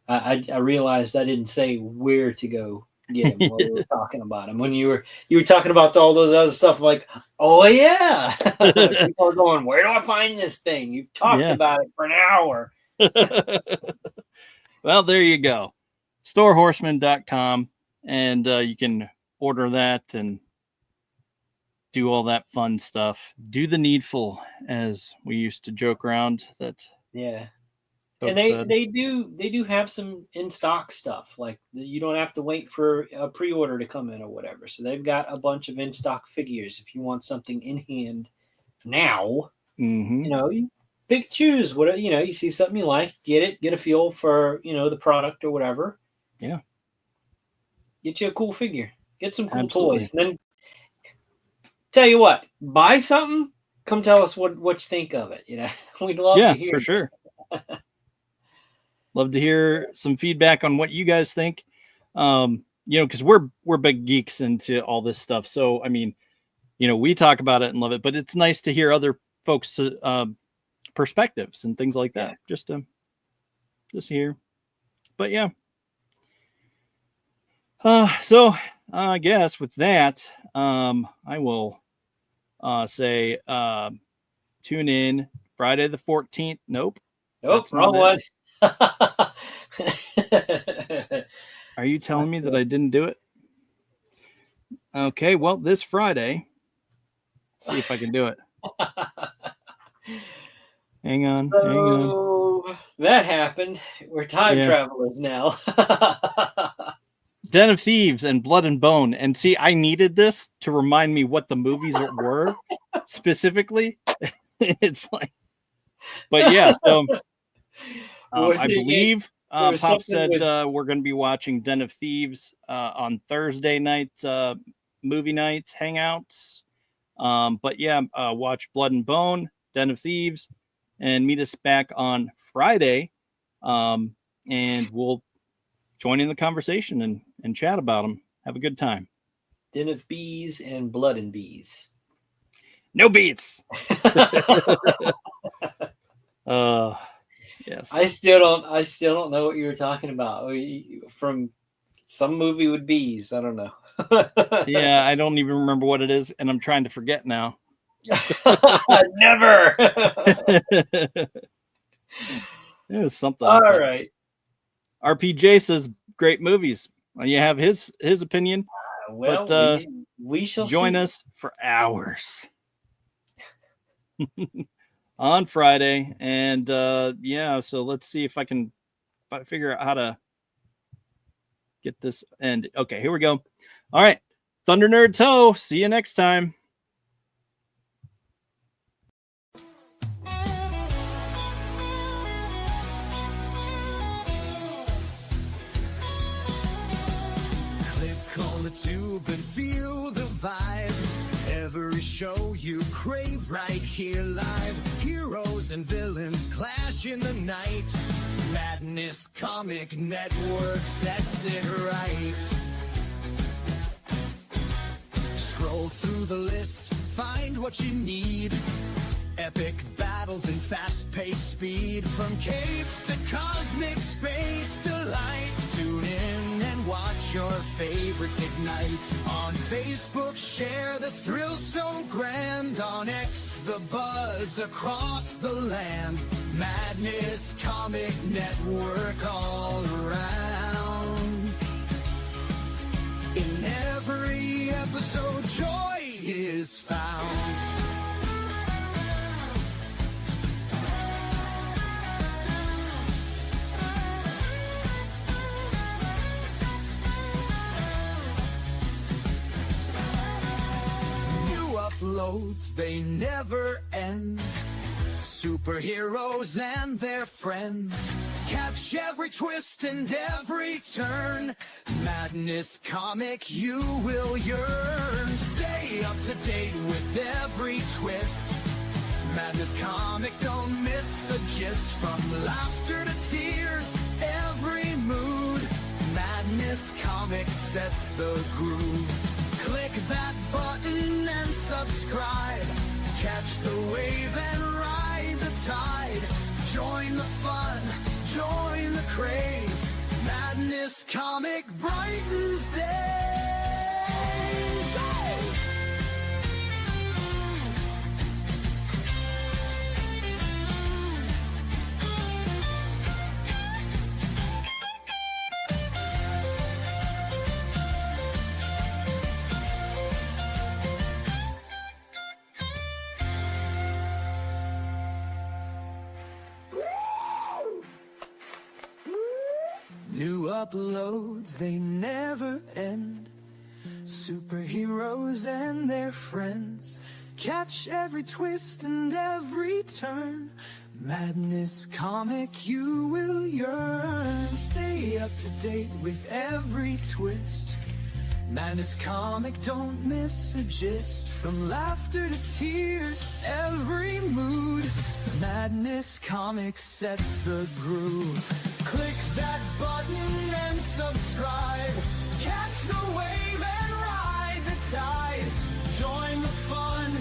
I realized I didn't say where to go get him while we were talking about him. When you were talking about all those other stuff, like, oh yeah, people are going, where do I find this thing? You've talked about it for an hour. Well, there you go. Storehorseman.com, and you can order that and do all that fun stuff. Do the needful, as we used to joke around. That and they do have some in stock stuff. Like, you don't have to wait for a pre-order to come in or whatever. So they've got a bunch of in stock figures. If you want something in hand now, you pick, choose what you see something you like, get a feel for the product or whatever. Yeah, get you a cool figure, get some cool toys, and then tell you what, buy something. Come tell us what you think of it. We'd love to hear. For sure. Love to hear some feedback on what you guys think. Because we're big geeks into all this stuff. So, I mean, we talk about it and love it, but it's nice to hear other folks' perspectives and things like that. Just to hear. But yeah. So I guess with that, I will say tune in Friday the 14th. Nope, wrong one. Are you telling me that I didn't do it? Okay, well, this Friday, let's see if I can do it. Hang on. That happened. We're time travelers now. Den of Thieves and Blood and Bone. And see, I needed this to remind me what the movies were specifically. It's like, but yeah, so I believe Pop said we're going to be watching Den of Thieves on Thursday night, movie nights, hangouts. But yeah, watch Blood and Bone, Den of Thieves, and meet us back on Friday. And we'll join in the conversation and chat about them. Have a good time. Den of Bees and Blood and Bees. No beats. Yes. I still don't know what you were talking about. From some movie with bees. I don't know. Yeah, I don't even remember what it is, and I'm trying to forget now. Never. It was something. All right. RPJ says great movies. Well, you have his opinion. Well, but we shall join us for hours on Friday. And so let's see if I can figure out how to get this end. Okay, here we go. All right. Thunder Nerds ho. See you next time. show you crave right here live. Heroes and villains clash in the night. Madness Comic Network sets it right. Scroll through the list, find what you need. Epic battles and fast-paced speed. From capes to cosmic space delight. Tune in and watch your favorites ignite. On Facebook, share the thrill so grand. On X, the buzz across the land. Madness Comic Network all around. In every episode, joy is found. Uploads, they never end. Superheroes and their friends catch every twist and every turn. Madness Comic, you will yearn. Stay up to date with every twist. Madness Comic, don't miss a gist. From laughter to tears, every mood. Madness Comic sets the groove. Click that button and subscribe. Catch the wave and ride the tide. Join the fun, join the craze. Madness Comic brightens days. Hey! New uploads, they never end. Superheroes and their friends catch every twist and every turn. Madness Comic, you will yearn. Stay up to date with every twist. Madness Comic, don't miss a gist. From laughter to tears, every mood. Madness Comic sets the groove. Click that button and subscribe. Catch the wave and ride the tide. Join the fun,